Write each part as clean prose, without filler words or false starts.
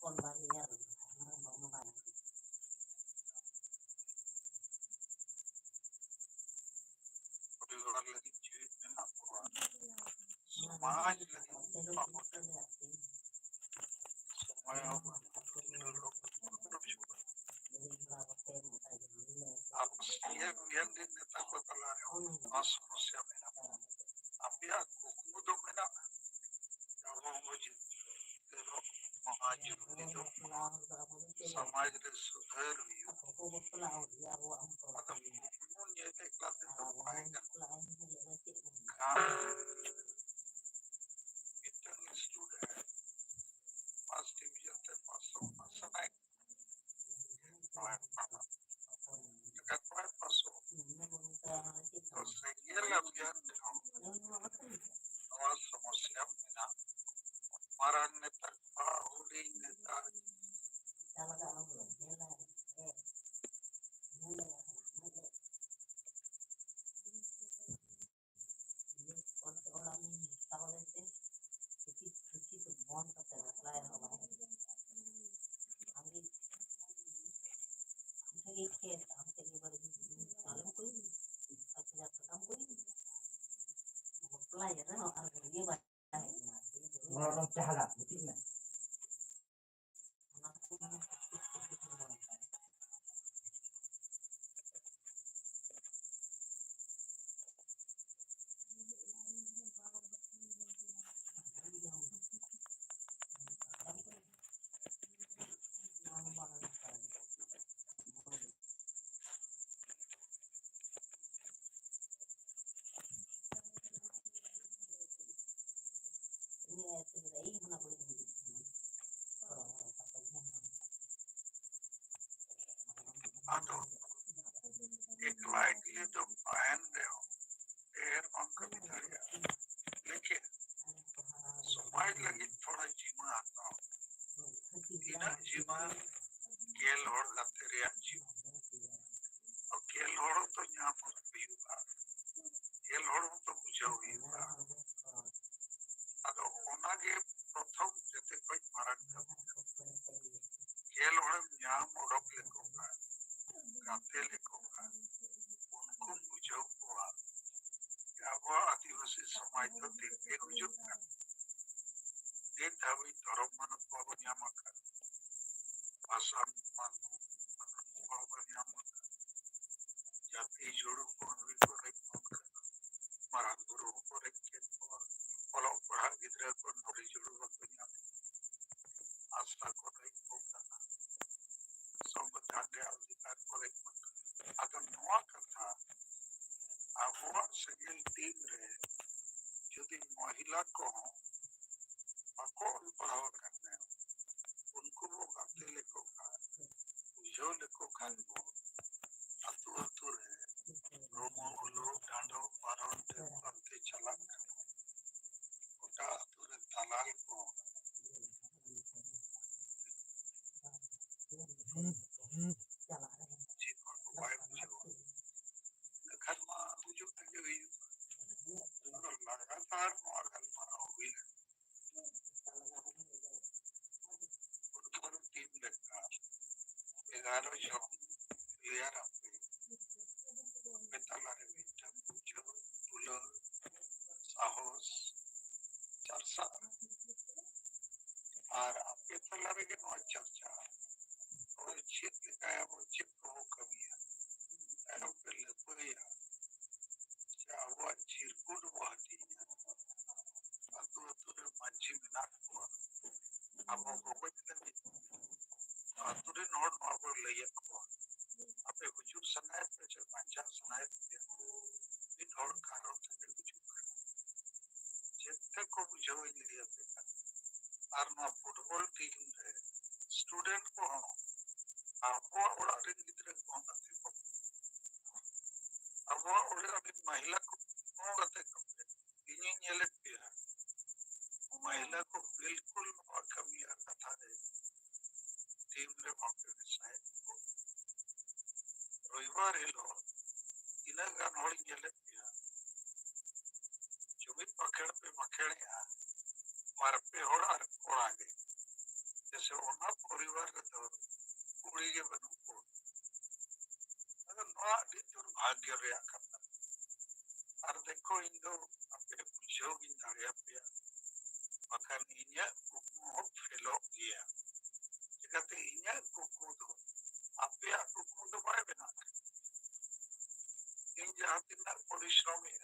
परिवार लगी जीवित में ना हुआ समाज लगी बाबूटे समय आप ये दिन नेता को तला रहे हो समस्या में ना आप या कुमुदों में ना वो मुझे समाज समाज रे सुधार हुई मतलब ये एक बात तो पाएगा काम इतने स्टूडेंट फर्स्ट डिवीजन से पास हो समय पास हो तो सही अभियान और समस्या में ना हमारा नेता बाहुली नेता एक लाइट लिए तो पहन रहे हो ढेर पंख बिताड़िया लेकिन समाज लगी थोड़ा जीवा आता हूँ इना जीवा केल होड़ करते रहे जीव और केल होड़ तो यहाँ पर भी हुआ केल होड़ तो बुझा हुई हुआ अगर होना के प्रथम जैसे कोई मरण कर केल होड़ यहाँ मोड़क लेको का गाते लेको का उनको बुझा हुआ क्या वो आदिवासी समाज तो दिव्य बुझा का एक धावी धर्म मानव बाबू यहाँ का भाषा मान बाबू यहाँ जाति जोड़ो कौन भी को एक कौन करना मरान गुरु को एक के पलों पढ़ा गिद्रा को नौरी जोड़ो को यहाँ आस्था को एक को करना संबंधाने अधिकार को एक अगर नवा कथा आबुआ सेगल टीम रे यदि महिला को अकोल पढ़ावा करने उनको वो गाते लेको का जो लेको खान वो अतु अतु रे रोमो उलो डांडो पारों ते पंते चला उटा अतु रे दलाल को जीवन को वाय बुझो घर मां बुझो तक गई अगर लगातार मार्गल मारा हुई उनको टीम लेका 11 जो लिया रखे बेतालारे बेटा बुझो बुलो साहस चर्चा और बेतालारे के नौ चर्चा और चित लिखाया वो चित को कमी है ऐसा पहले कोई चावा चिरकुट वाटी अतु अतु रे मंजी में नाक हुआ अब वो कोई नहीं अतु रे नोट मापर ले हुआ अपने हुजूर सनाए पे जो पंचा सनाए पे इन और कारों तक हुजूर जितने को बुझो लिया पे आर्मा फुटबॉल टीम रे स्टूडेंट को आपको और रिंग इतने कौन आते को अब वो और अभी महिला को कौन आते को इन्हीं ये लगती है महिला को बिल्कुल और कमी आता था रे टीम रे मौके में शायद रविवार हिलो इन्हें गान होड़ी ये लगती है जो भी पकड़ पे मखेड़े हैं मार पे होड़ा और आगे ये से ओना परिवार रे तो कुड़ी के बनू को अगर नवा दी दुर्भाग्य रे कथा और देखो इन दो अपने बुझो की दाड़िया पे मकान इन्या कुकु फेलो गया जगते इन्या कुकु दो अपने कुकु दो बाय बना इन जाति ना परिश्रम है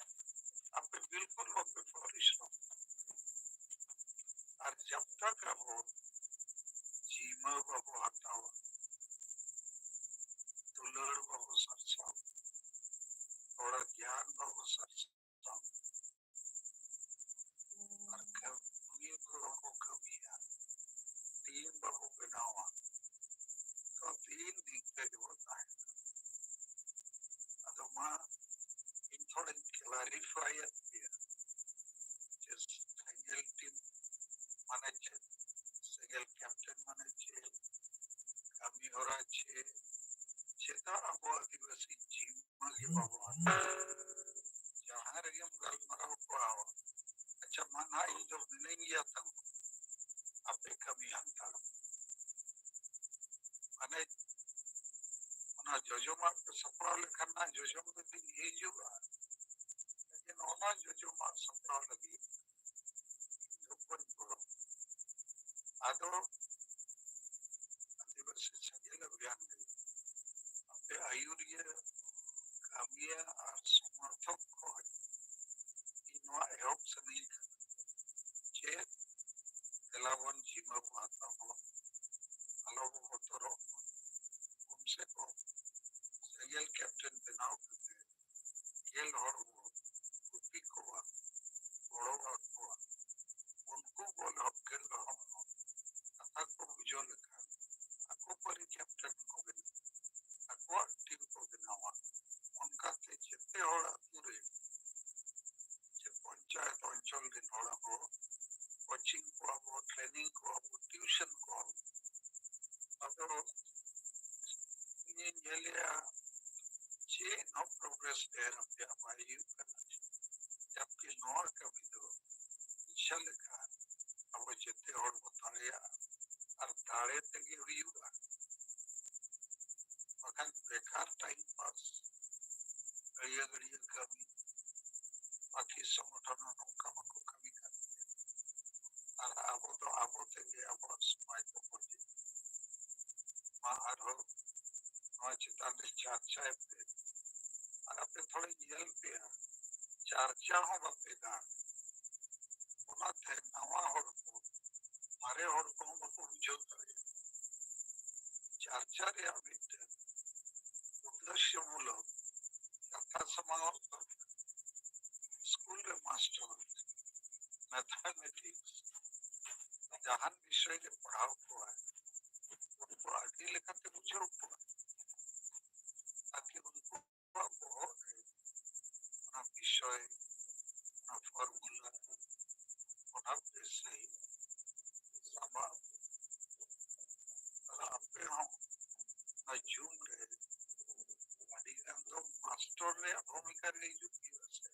अपने बिल्कुल अपने परिश्रम और जब तक वो जीमा बाबू आता हो दुलड़ बाबू सरसा थोड़ा ज्ञान बाबू सरसा और कभी बाबू कभी तीन बाबू बनावा तो तीन दिखते होता है तो माँ इन थोड़े क्लैरिफाई किया just single team manager single captain manager kami hora che cheta abo adivasi jima ke babu jahan re hum gal mara ko awa acha mana indo नहीं आता ape kami anta mane ona jojo ma sapra lekharna jojo ma din ei juga lekin ona jojo ma sapra lagi ऊपर पड़ो आदो आदिवासी संगीत अभियान में अपने आयुर्य कामिया और समर्थक को इनवा एहब सनी चे कलावन जीमा पाता हो अलग होतरो उनसे को संगीत कैप्टन बनाओ करते ये लोग कुपी को बड़ो को उनको बोलो के लोग अतः को बुझो लिखा ako pari captain ko gani ako team ko ganawa उनका ते जितने होड़ा पूरे जब पंचायत अंचल दिन होड़ा हो कोचिंग को हो ट्रेनिंग को हो ट्यूशन को हो अब ये जलिया चे नो प्रोग्रेस देर अपने हमारी जबकि नॉर कभी तो चल का अब जितने होड़ बताया और दाड़े तक हुई हुआ मगर बेकार टाइम पास घड़िया घड़िया कमी बाकी संगठनों को कमी कर और अब तो ये अब समाज को पहुंचे माँ आरो माँ चिताले चाचा पे और अपने थोड़े जेल पे चाचा हो बपेगा उन्हें थे नवा होड़ को मारे होड़ को हम को जो करे चाचा रे अभी उद्देश्य मूलो कथा समाओ स्कूल रे मास्टर मैथमेटिक्स जहां विषय के पढ़ाओ को है उनको आगे लिखते बुझो को ताकि उनको बहुत ना विषय ना फॉर्मूला ना पैसे सब आपके हम ना जूम रहे अधिकांश तो मास्टर ने भूमिका रही जो की वैसे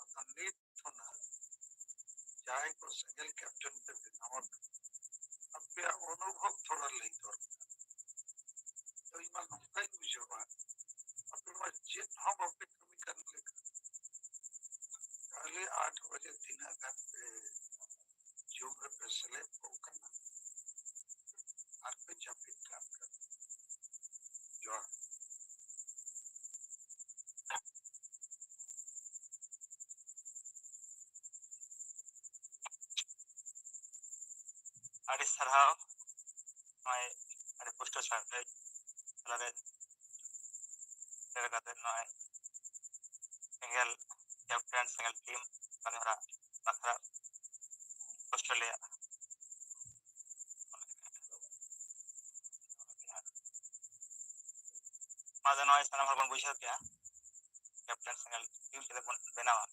अतंडित होना जाए को सिंगल कैप्टन पे बिनावट अब पे अनुभव थोड़ा लेट और तो इमान कई बुझो बात अपने बच्चे हम अपने कमी करने लगे पहले 8 बजे 3 घंटे जूम पे सेलेक्ट को करना और पे जंपिंग काम करना जो अरे सरहाव मैं अरे पोस्टर साथ लगे लगा देना है सिंगल कैप्टन सिंगल टीम बनरा बखरा ऑस्ट्रेलिया मादन नॉय सनम हरबन बुझा क्या कैप्टन सिंगल टीम से बनावा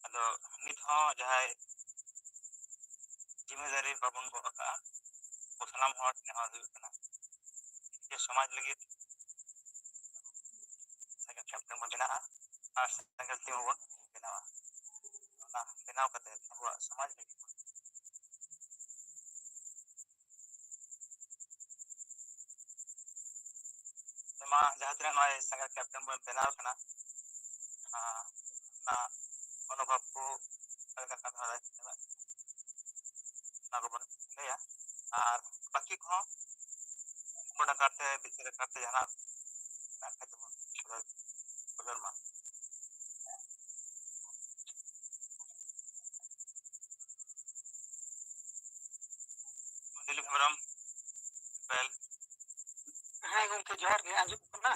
अदो नित हो जहाय जिम्मेदारी बाबन को का सलाम हट ने हो ये समाज लगी सिंगल कैप्टन बना और सिंगल टीम हो बनावा ना बनाव करते हुआ समाज लगी मा जहाँ तीन नॉय संगल कैप्टन बन बनाव कना ना अनुभव को अलग कथा रहा ना को बन गया और बाकी को कोड़ा करते बिचरे करते जाना ना कहते बन बदल मा दिलीप हेमरम बेल हाँ गंके जोहार के आंजुब कना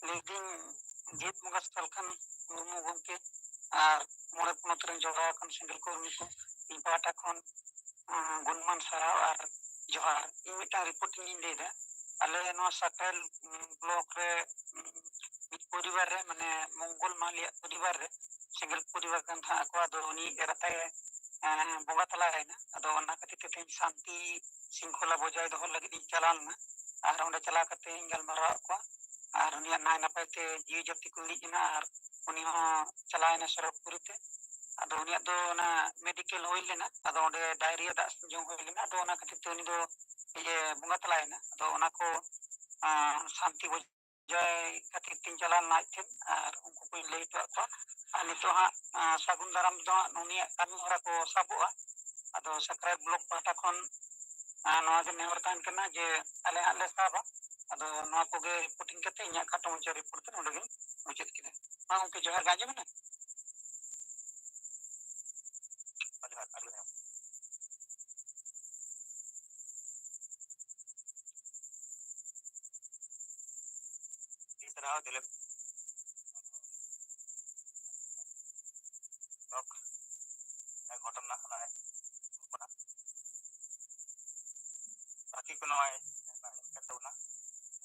लेकिन जीत मुगस तलखन मुर्मू गंके और मोड़े पुनत रन जोड़ा कन सिंगल कर्मी को इपाटा खन गुणमान सराव और जोहार इमिटा रिपोर्टिंग इन देदा अले नो सकल ब्लॉक रे परिवार रे माने मंगल मालिया परिवार रे सिंगल परिवार कन था को दोनी एरते बोगा तला है ना अदो ना कति ते शांति शृंखला बजाय दो लगी चलान ना और उन्हें चला करते गल मरा को और उन्हें नाय नपाय ते जीव जति को लीजना और उन्हें चलायना सड़क पुरीते अदो उन्हें दो ना मेडिकल होइल लेना अदो उन्हें डायरिया दास जो होइल लेना अदो ना कति ते उन्हें दो ये बोगा तला है ना अदो उन्हें को शांति बजाय कति तीन चलान नाय थे और उनको कोई ले तो और नितो हाँ सागुन दाराम दो उन्हें कमी हरा को साबुआ अदो सक्राइब ब्लॉक पाटा खन नवा के नेवर तान करना जे अले हाले साबा अदो नवा को गे रिपोर्टिंग करते इन्या काटो मुझे रिपोर्ट कर उन्हें मुझे किधर हाँ उनके जोहर गाजे में ना इस तरह दिलीप लोग घटना सुना है बाकी को नॉय करते ना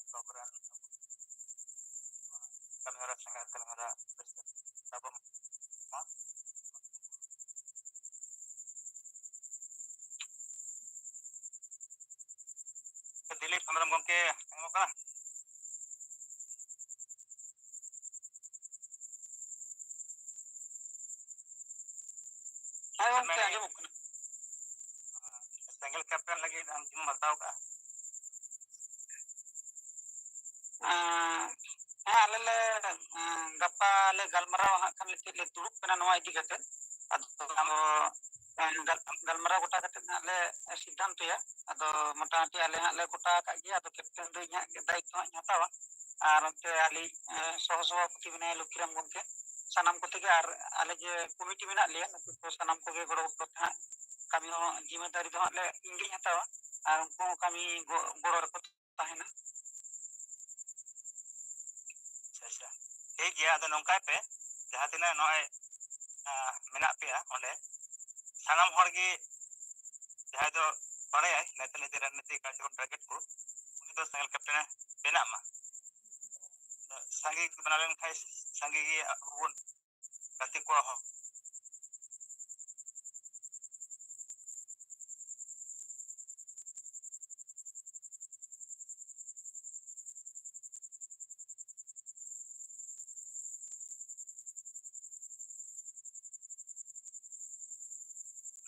प्रोग्राम कलहरा संगल कलहरा तब मा दिलीप हेमरम गंके का संगल कैप्टन लगे हम जिम बताओ का अले ले गप्पा ले गलमराव हाँ कन ले तुरुप कना नवा इदी करते अदो गलमराव गोटा करते ले सिद्धांत या अदो मोटामटी अले हाँ ले गोटा का गया अदो कैप्टन दो इन्या दायित्व हाँ हतावा और उनके अली सहसभापति बनाए लुकीराम गंके सनम को तेगे और अले जे कमिटी में ना लिया तो सनम को गे गड़ो को था कमी हो जिम्मेदारी दो ले इंगी हतावा और उनको कमी गड़ो रखो ताहेना अच्छा ठीक गया अदो नौका पे जहाँ तीन नॉय मेना पे ओंडे सानाम हर गे जहाँ दो पड़े है नेता नीति रणनीति कार्यक्रम टारगेट को उन्हीं तो संगल कैप्टन बेना मा संगी बना लेन खाई संगी ये वो गति को हो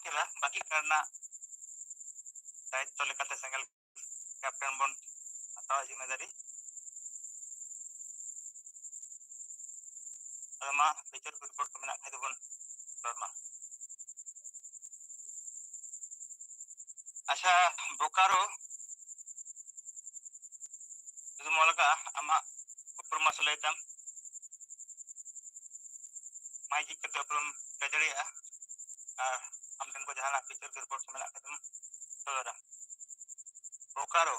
किला बाकी करना दायित्व लेकर संगल कैप्टन बन atau जिम्मेदारी अदमा बिचार को रिपोर्ट को मेना खाई दो बन डरमा अच्छा बोकारो itu molaka ama उपरमा सुलेतम माइक के तो उपरम कजड़ी है हम तन को जहां पिक्चर के रिपोर्ट में लाके तुम तो रहा बोकारो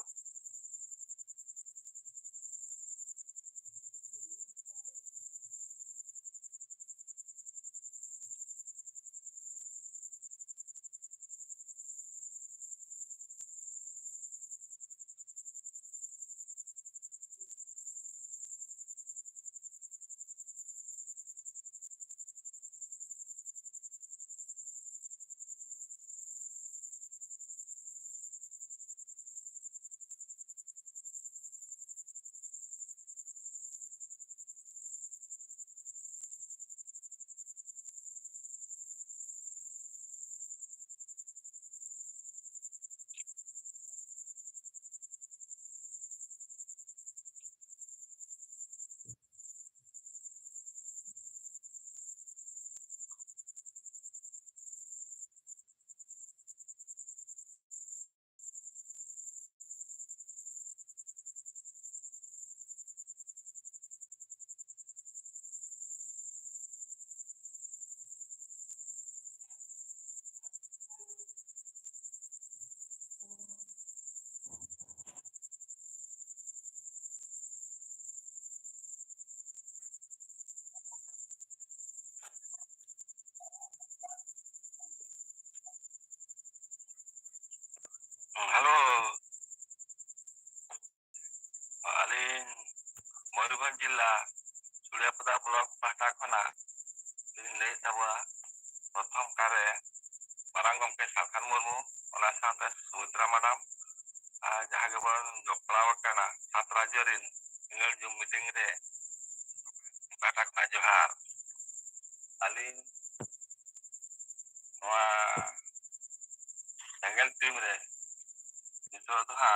मयूरभंज जिला चुड़ियापदा ब्लॉक पाहटा खना लई तबा प्रथम कारे मारांग गमके साखान मुर्मू ओना साथे सुमित्रा मैडम जहाँ के बन जपड़ाव कना सात राज्य रिन इंगल जुम मीटिंग रे पाहटा खना जोहार अलिन नोआ सेंगल टीम रे नितो तो हा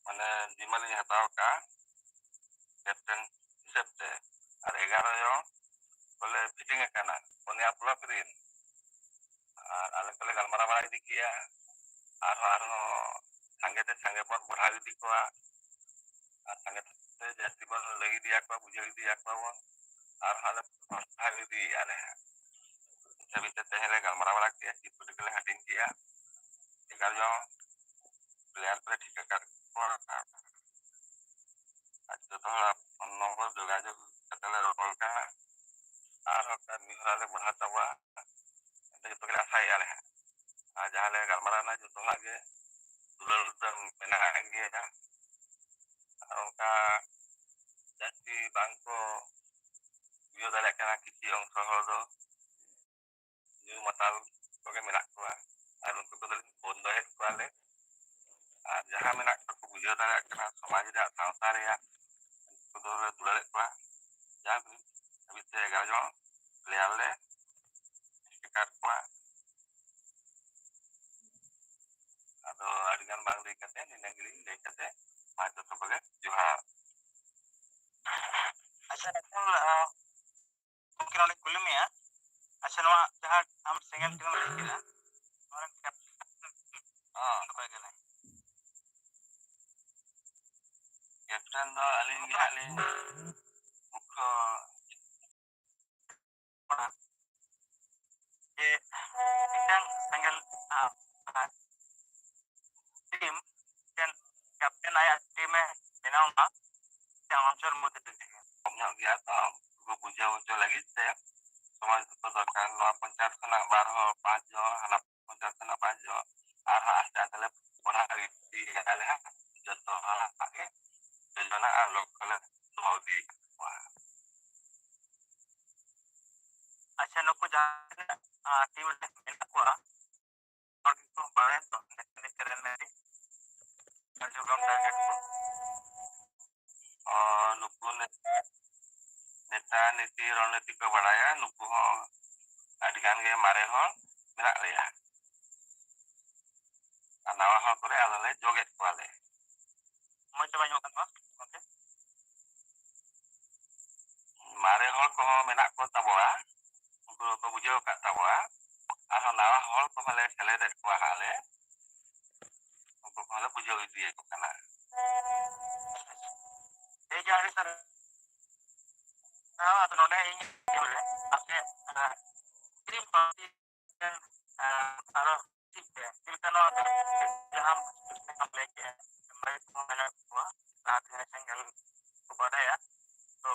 माने जिमाली हताव का कैप्टन हिसाबते और 11 जन बोले फिटिंग कना ओनिया ब्लॉक रिन और आले कोले गलमारा बारा इदी किया और संगे बन बढ़ा इदी कोआ संगे ते जास्ती बन लगी दिया को बुझे दिया को और हाले बढ़ा इदी आले सभी ते पहले गलमारा बारा किया चिप के हटिंग किया 11 जन प्लेयर पे ठीक कर और आज तो नंबर जोगाजोग कतले रोल का और मिहराले बढ़ा तवा ते तो के आशा याले जहाँ ले गलमारा ना जो तो आगे दुलर मेना गया और उनका जास्ती बैंक को बियो दाले कना किसी अंश हल दो न्यू मताल को मेना को और उनको को बंद है कोले और जहाँ मेना को बियो दाले कना समाज रे सावता रे को दो दुलर को जहाँ अभी ते 11 जन प्लेयर ले टिकट को अदो अडिगान बांग दे कते निनगिरी दे कते माज तो बगे जोहार अच्छा mungkin oleh kulum ya अच्छा नवा जहां हम सिंगल टीम में खेला और कैप्टन दो अलिन मुख्य ये मिटang सिंगल टीम dan कैप्टन आया टीम में बनाऊंगा yang hancur mudah dikit punya biasa gua puja muncul lagi saya समाज तो दरकार नवा पंचायत खना 12 5 जो हना पंचायत खना 5 जो आहा आस्ते आस्ते पढ़ा दी आले है जतो हला आके जना लोग कले सौदी अच्छा नको जाने टीम में को और तो बारे तो करने जो गम टारगेट को और नको नेता नीति रणनीति को बढ़ाया नुकु हो अडिगान के मारे हो मेरा लिया नवा हो करे आले जोगे वाले मैं तो बाइयों का ओके मारे हो को मेना को तबवा उनको तो बुझो का तबवा और नवा हो को भले खेले दे को हाले उनको भले बुझो दिए को कना ए जारी सर तो नोने बोले आपने टीम पार्टी और टीम का नाम हम लेके मैं मैंने हुआ रात में सिंगल को बढ़ाया तो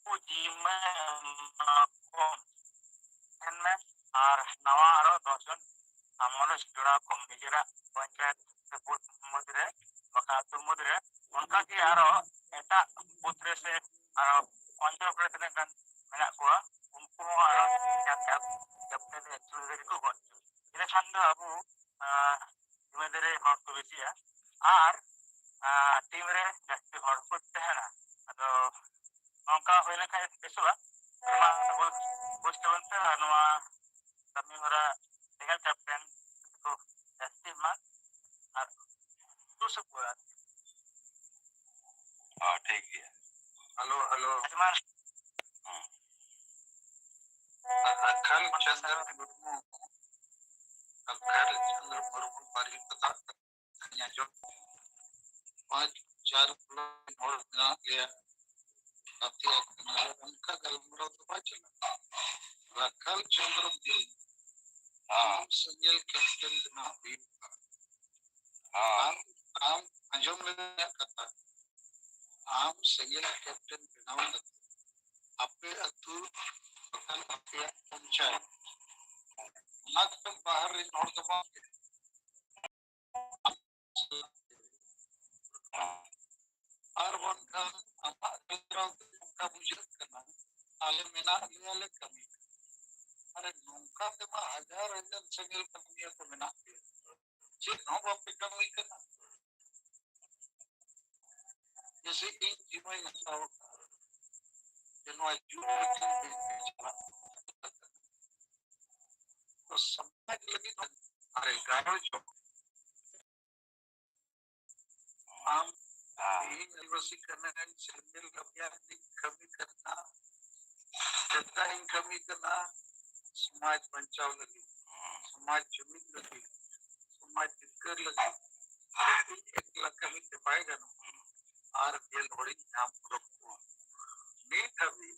वो टीम में को में और नवा और दोस्तों हमने जुड़ा को निजरा पंचायत से बूथ मुद्रे वकालत मुद्रे उनका की आरो एटा पुत्रे से आरो अंचल प्रदेश में मेना को उनको आरो जब ते चुरी को गो इने छंद अबु इमेदरे हर को बेसिया आर टीम रे जास्ती हर को तहना अदो उनका होइले का बेसवा बुस्टवंत नवा कमी होरा सिंगल कैप्टन को जास्ती मा और तो सब पूरा हां ठीक है हेलो अजमान अखल चंद्र मुर्मू पारी पता जो 5-4 और ना लिया काफी उनका गलमरो तो बचला अखल चंद्र सिंगल कैप्टन बना हुई आम अंजुम लेने कथा आम सिंगल कैप्टन बनाऊंगा आपे अतु बकल आपे पंचायत नाक तक बाहर रे नोट तो नौका बुझत करना आले मेना आले कमी अरे नौका ते मा हजार हजार सेंगल कमी को मेना चे नो बाप कमी करना जैसे इन जीवन नसाओ जनो तो समझ लगी तो अरे गाड़ो जो आम यूनिवर्सिटी करने का सेंगल कमी करना जत्ता कमी करना समाज बचाव लगी समाज जमीन लगी समाज दिक्कत लगी एक लाख कमी के पाएगा ना आर गेल होड़ी नाम रखो नीट अभी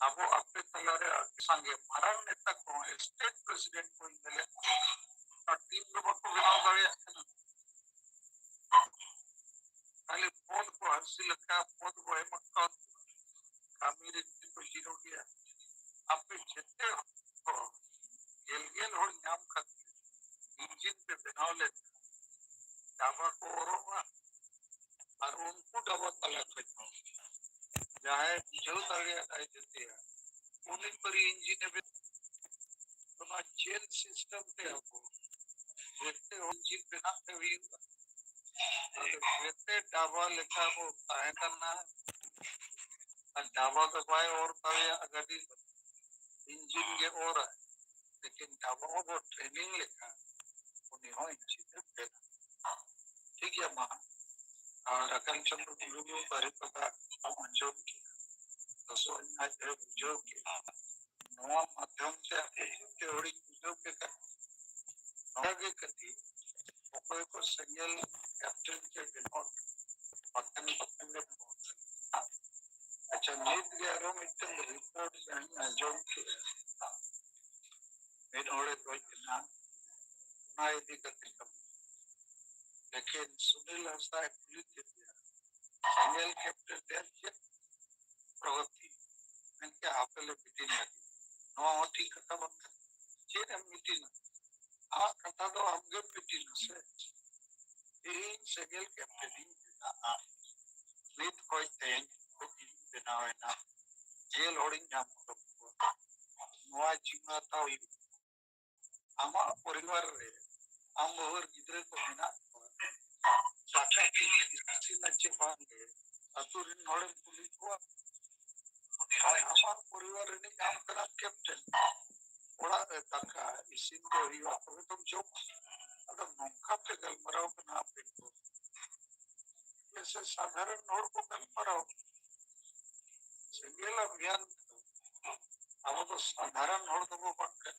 अब वो अपने तलारे संगे मरण नेता को स्टेट प्रेसिडेंट को मिले और टीम लोगों को बिना दौड़े खाली पौध को हंसी लगा पौध को है मक्का कामीरे को जीरो किया अपने जितने हो गेल गेल होड़ी नाम का इंजन पे बनाव ले डाबा को और उनको डाबा तला करना जाए जो तरह आई देते हैं उन्हीं पर इंजन में तो ना जेल सिस्टम पे आपको देखते हो इंजन बनाते हुए देखते डाबा लिखा वो तय करना है और डाबा के पाए और तवे अगर इंजन के और है लेकिन डाबा वो ट्रेनिंग लिखा उन्हें हो इंजन पे ठीक है मां और अकल चंद्र गुरु पर पता जो तो सो आज जो नवा माध्यम से आपके होड़ी जो के आगे करती कोई को सिंगल कैप्टन के बिना पतन पतन में अच्छा नीट ग्यारह मीटर रिपोर्ट जानी जो के मेरे होड़े कोई ना ना यदि करते कम लेकिन सुनील हंसदा पुलिस के सिंगल कैप्टन के प्रगति इनके आपले मीटिंग नो ठीक कथा बंद चेन मीटिंग आ कथा तो हमगे मीटिंग से ये सिंगल कैप्टन नीट कोई तेन बनावे ना जेल होर्डिंग नाम को नवा जीवा ताऊ आमा परिवार रे आम और गिदरे को बिना साक्षा की नच्चे पाएंगे अतुर नोड़े पुलिस को आमा परिवार रे काम करा कैप्टन ओड़ा तका इसिन को रिवा तो तुम जो अगर नौका पे गल मराओ बना पे ऐसे साधारण नोड़ को गल मराओ सिंगल अभियान अब तो साधारण नोड़ तो वो बात कर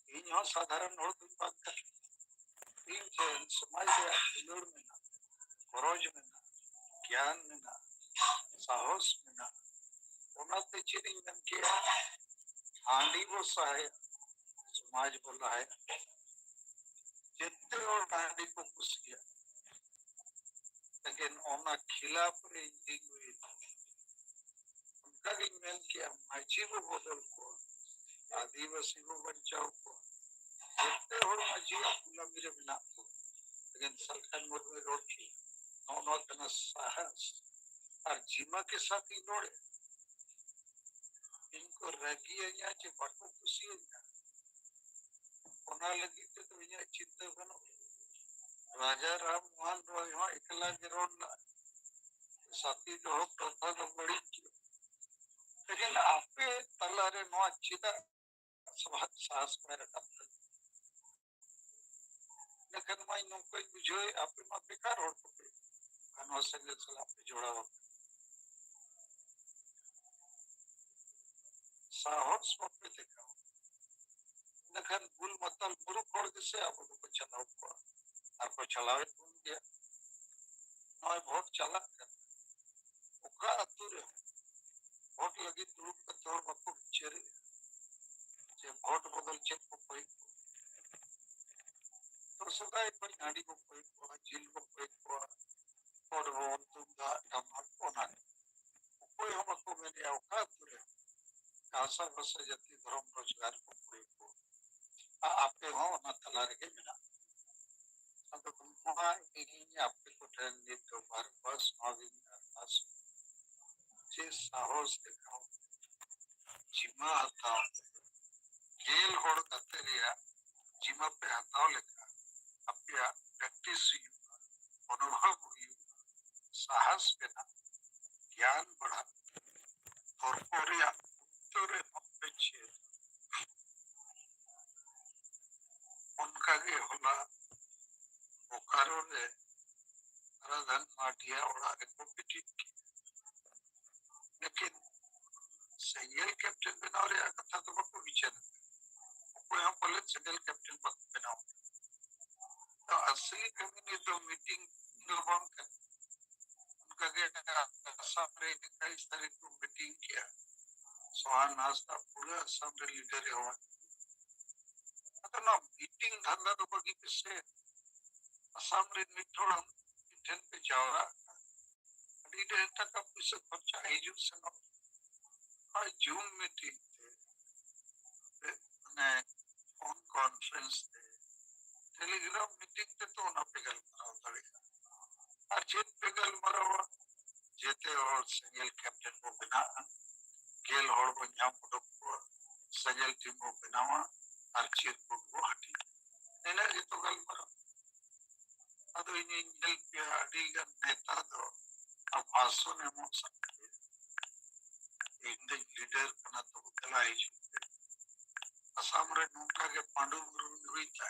इन यहाँ साधारण नोड़ तो बात कर इन समाज के अंदर में ना खरोज में ना ज्ञान में ना साहस में ना उन्नति चीज़ में क्या हांडी वो सहाय समाज बोला है जितने और हांडी को कुछ किया लेकिन उन्हें खिलाफ रेंजिंग हुई उनका ईमेल किया माची वो बदल को आदिवासी को बचाओ को जितने और माची अपना मेरे बिना को लेकिन सरकार मुर्गे रोड की नौ तना साहस और जीमा के साथ इन्होंने इनको रगी है यहाँ चे बटो खुशी है उन्हें लगी तो यहाँ चिंता बनो राजा राम मोहन रॉय यहाँ इकला गिरोड ना साथी जो हो प्रथा तो बड़ी लेकिन आपे तलारे नो अच्छी था स्वाद साहस में रखा लेकिन मैं नो कोई बुझे आपे मत बेकार हो तो कानों से लेकर आपे जोड़ा हो साहस पे देखा लेकिन बुल मतलब बुरु कोड से आप लोग चलाओ आपको चलावे कौन दिया नॉय वोट चला कर उका अतुरे वोट लगी तुरुप का तोड़ बको चेरे जे वोट बदल चेक को कोई तो सदा एक बार गाड़ी को कोई झील को कोई और वो तुंगा टमाट कोना कोई हमको मैंने औका अतुरे आशा बस जति धर्म रोजगार को कोई को आपके हो ना तलार के बिना अब तुम वहाँ एक आपके को ट्रेन दे तो बार बार बस नॉगिंग अरदास जे साहस दिखाओ जिमा हताओ गेल होड़ कते रिया जिमा पे हताओ लेका अपया प्रैक्टिस अनुभव हुई साहस बेना ज्ञान बढ़ा और कोरिया तोरे पेछे उनका के होला बोकारो रे राधन माटिया और आगे को पिटी लेकिन सिंगल कैप्टन बनाओ रे कथा तो बको विचार को यहाँ पहले सिंगल कैप्टन बनाओ तो असली कमी तो मीटिंग निर्माण कर उनका के असम रे कई तारीख को मीटिंग किया सोहान नाश्ता पूरा असम रे लीडर हुआ तो ना मीटिंग धंधा तो बगी किससे असम रे मिठोड़ा मिठन पे जाओरा लीडर तक अब इसे खर्चा आईजू से ना और जूम मीटिंग ने फोन कॉन्फ्रेंस टेलीग्राम मीटिंग ते तो ना पिघल मरा तड़े और जेत पिघल मरा हुआ जेते और सिंगल कैप्टन को बिना गेल और को यहाँ को सिंगल टीम को बिनावा और चीर को हटी नेना ये तो गल मरा अदो इन्हें इंजल पे अड़ीगा नेता दो अब आसो ने मो सकते इंदे लीडर कना तो कलाई असम रे नूका के पांडु गुरु हुई था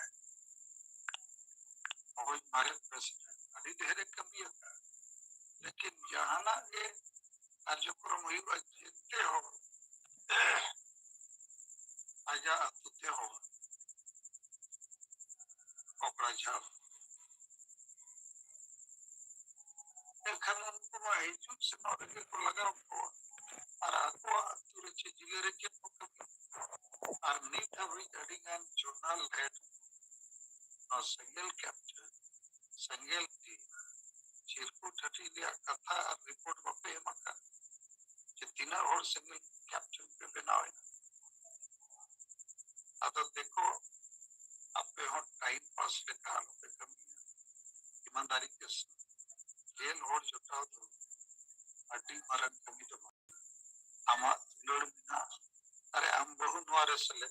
और भारत प्रेसिडेंट अभी ढेरे कमी है लेकिन यहाँ ना ये कार्यक्रम हुई बचते हो आजा अतुते हो ओकरा जाओ एखन उनको आईजू से नॉलेज को लगा को और आको अतुरे जिगरे के और नीट अभी अडिगान जर्नल हेड और सिंगल कैप्टन सिंगल टी चिरकुट हटी लिया कथा और रिपोर्ट बपे मका जितना और सिंगल कैप्टन पे बनाए अब देखो अपने हो टाइम पास लेकर पे कमी ईमानदारी के जेल और जुटाओ तो अड्डी मरन कमी तो आमा लोड बिना अरे हम बहु नवारे सले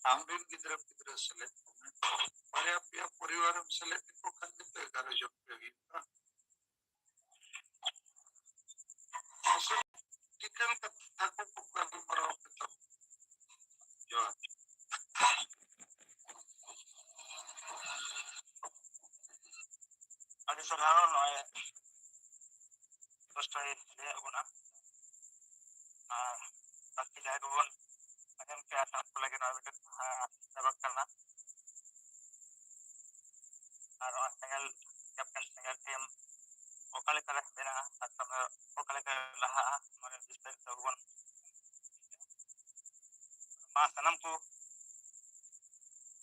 हम भी किधर सले अरे अब या परिवार हम सले को कंदे तो घर जो भी ऐसे टिकल कथा को कर मरो तो जो ᱟᱹᱰᱤ ᱥᱟᱨᱦᱟᱣ ᱱᱚᱜᱼᱚᱭ ᱯᱳᱥᱴᱟᱨ ᱞᱟᱹᱭᱟᱫ ᱵᱚᱱᱟ ᱟᱨ ᱵᱟᱹᱠᱤ ᱡᱟᱦᱟᱸᱭ ᱠᱚᱵᱚᱱ ᱟᱸᱡᱚᱢ ᱠᱮᱜᱼᱟ ᱩᱱᱠᱩ ᱞᱟᱹᱜᱤᱫ ᱱᱚᱣᱟ ᱢᱤᱫᱴᱮᱱ ᱥᱮᱵᱚᱠ ᱠᱟᱱᱟ ᱟᱨ ᱱᱚᱣᱟ ᱥᱮᱸᱜᱮᱞ ᱠᱮᱯᱴᱮᱱ ᱥᱮᱸᱜᱮᱞ ᱴᱤᱢ ᱚᱠᱟ ᱞᱮᱠᱟᱨᱮ ᱵᱮᱱᱟᱜᱼᱟ ᱟᱨ ᱛᱚᱵᱮ ᱚᱠᱟ ᱞᱮᱠᱟᱨᱮ ᱞᱟᱦᱟᱜᱼᱟ ᱱᱚᱣᱟ ᱵᱤᱥᱛᱟᱨᱤᱛ ᱵᱚᱱ ᱢᱟ ᱥᱟᱱᱟᱢ ᱠᱚ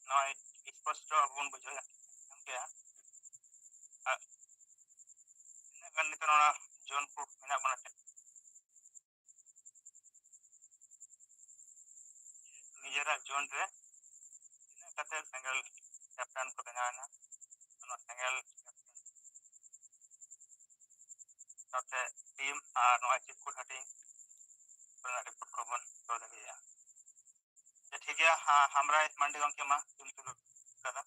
ᱱᱚᱜᱼᱚᱭ ᱥᱯᱚᱥᱴᱚ ᱟᱵᱚ ᱵᱚᱱ ᱵᱩᱡᱷᱟᱹᱣ ᱧᱟᱢ ᱠᱮᱜᱼᱟ ᱟᱨ ᱛᱤᱱᱟᱹᱜ ᱜᱟᱱ ᱱᱤᱛᱚᱜ ᱱᱚᱣᱟ ᱡᱚᱱ ᱠᱚ ᱢᱮᱱᱟᱜ ᱵᱚᱱᱟ ᱱᱤᱡᱮᱨᱟᱜ ᱡᱚᱱ ᱨᱮ ᱛᱤᱱᱟᱹᱜ ᱠᱟᱛᱮ ᱥᱮᱸᱜᱮᱞ ᱠᱮᱯᱴᱮᱱ ᱠᱚ ᱵᱮᱱᱟᱣᱮᱱᱟ ᱚᱱᱟ ᱥᱮᱸᱜᱮᱞ साथे टीम और नॉय चिरकुट हटिंग पर रिपोर्ट को बन तो दरिया जे ठीक है हां हमरा मंडी गंके मा तुम तुम कदा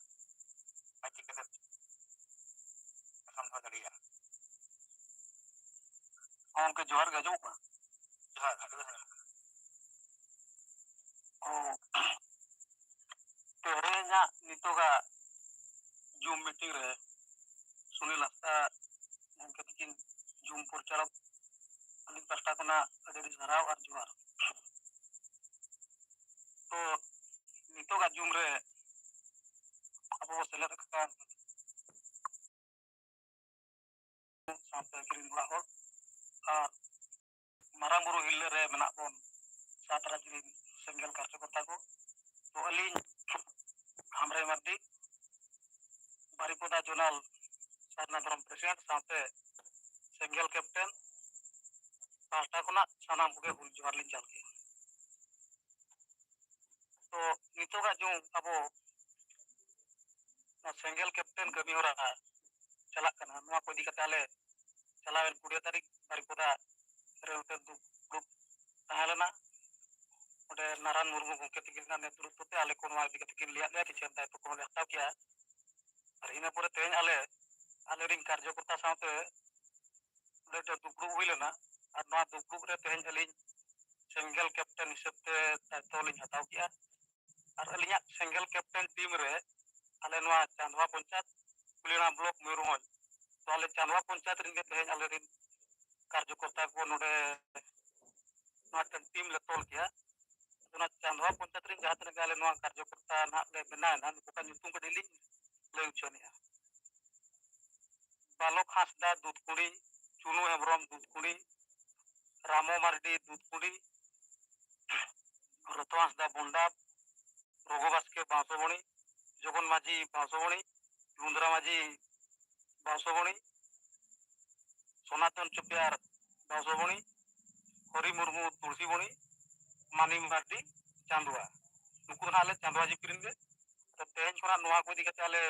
बाकी कदा समझ दरिया उनके जोहर गजो का जोहर ओ तेरेnya nitoga Zoom meeting re Sunil हस्ता उनके बिकिन Zoom परिचालक अलिक पस्टा कना अदरी सराव और जोहर तो nitoga Zoom re abo select का साथे किरिन बड़ा हो और marang buru hille re menak bon satra kirin senggel कार्यकर्ता को तो अलिन हमरे मर्दी बारिपोदा जोनल सारनाधरम प्रेसिडेंट साथे सेंगल कैप्टन पास्टा खुना सानाम को हुल जोहर लिन चल के तो नितोगा जो अबो सेंगल कैप्टन कमी हो रहा चला कना नवा को दिक्कत आले चलावेन 20 तारीख बारिपदा रे उते ग्रुप ताहेलना ओडे नारायण मुर्मू गंके तकिन नेतृत्व ते आले को नवा इदि तकिन लिया ले किछन दायित्व को हताव किया और इन परे तेज आले रिन कार्यकर्ता साथे ओडे दुपड़ू हुइलेना और नवा दुपड़ू रे तेज अलिन सिंगल कैप्टन हिसाब ते दायित्व लिन हताव किया और अलिया सिंगल कैप्टन टीम रे आले नवा चांदवा पंचायत कुलिना ब्लॉक मयूरभंज तो आले चांदवा पंचायत रिन के तेज आले रिन कार्यकर्ता को नोडे नवा टीम ले तोल किया चांदवा पंचायत रिन जहां तक आले नवा कार्यकर्ता ना ले बना ना नुका nyutum को दिली ले उचनिया बालोक हासदा दूधकुड़ी चुनु हेम्ब्रम दूधकुड़ी रामो मार्डी दूधकुड़ी रतो हासदा बोंडा रघु बास्के बांसोबणी जगन माझी बांसोबणी लुंद्रा माझी बांसोबणी सनातन चुपियार बांसोबणी हरि मुर्मू तुलसीबणी मानी मार्डी चांदुआ नुकु नाले चांदुआ जिपिरिन गे तो तेज छोरा नवा को दिखते आले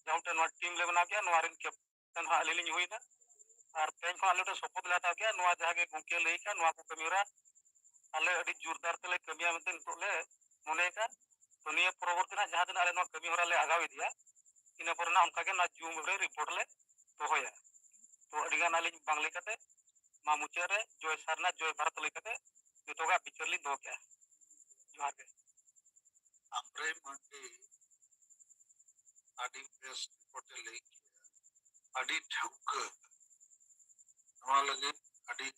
जाउटे नवा टीम ले बना के नवा रिन कैप्टन हा लेलिन हुइना और तेज को आले सपोर्ट लेता के नवा जहां के गुंके लेई का नवा को कमिरा आले अडी जोरदार तले कमिया मते तो ले मने का तो निया परवर्ती ना जहां दिन आले नवा कमी होरा ले आगाव दिया इन पर ना उनका के ना जूम रे रिपोर्ट ले तो होया तो अडिगा नालिन बांगले कते मा मुचे रे जय सरना जय भारत लेकते नितोगा बिचरली दो क्या जोहार के अम्रे मंडी आदि बेस्ट रिपोर्ट ले आदि ठुक नवा लगे आदि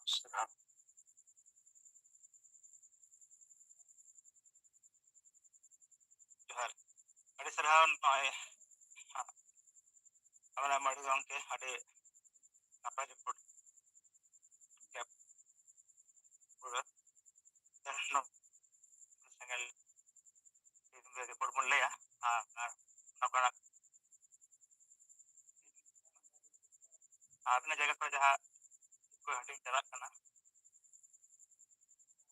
सरा जोहार अडी सरहाव नय हमरा माडी गंके आडी apa report cap pura no sangal itu report pun le ya nakana आपने जगह पर जहां कोई हटिंग चला करना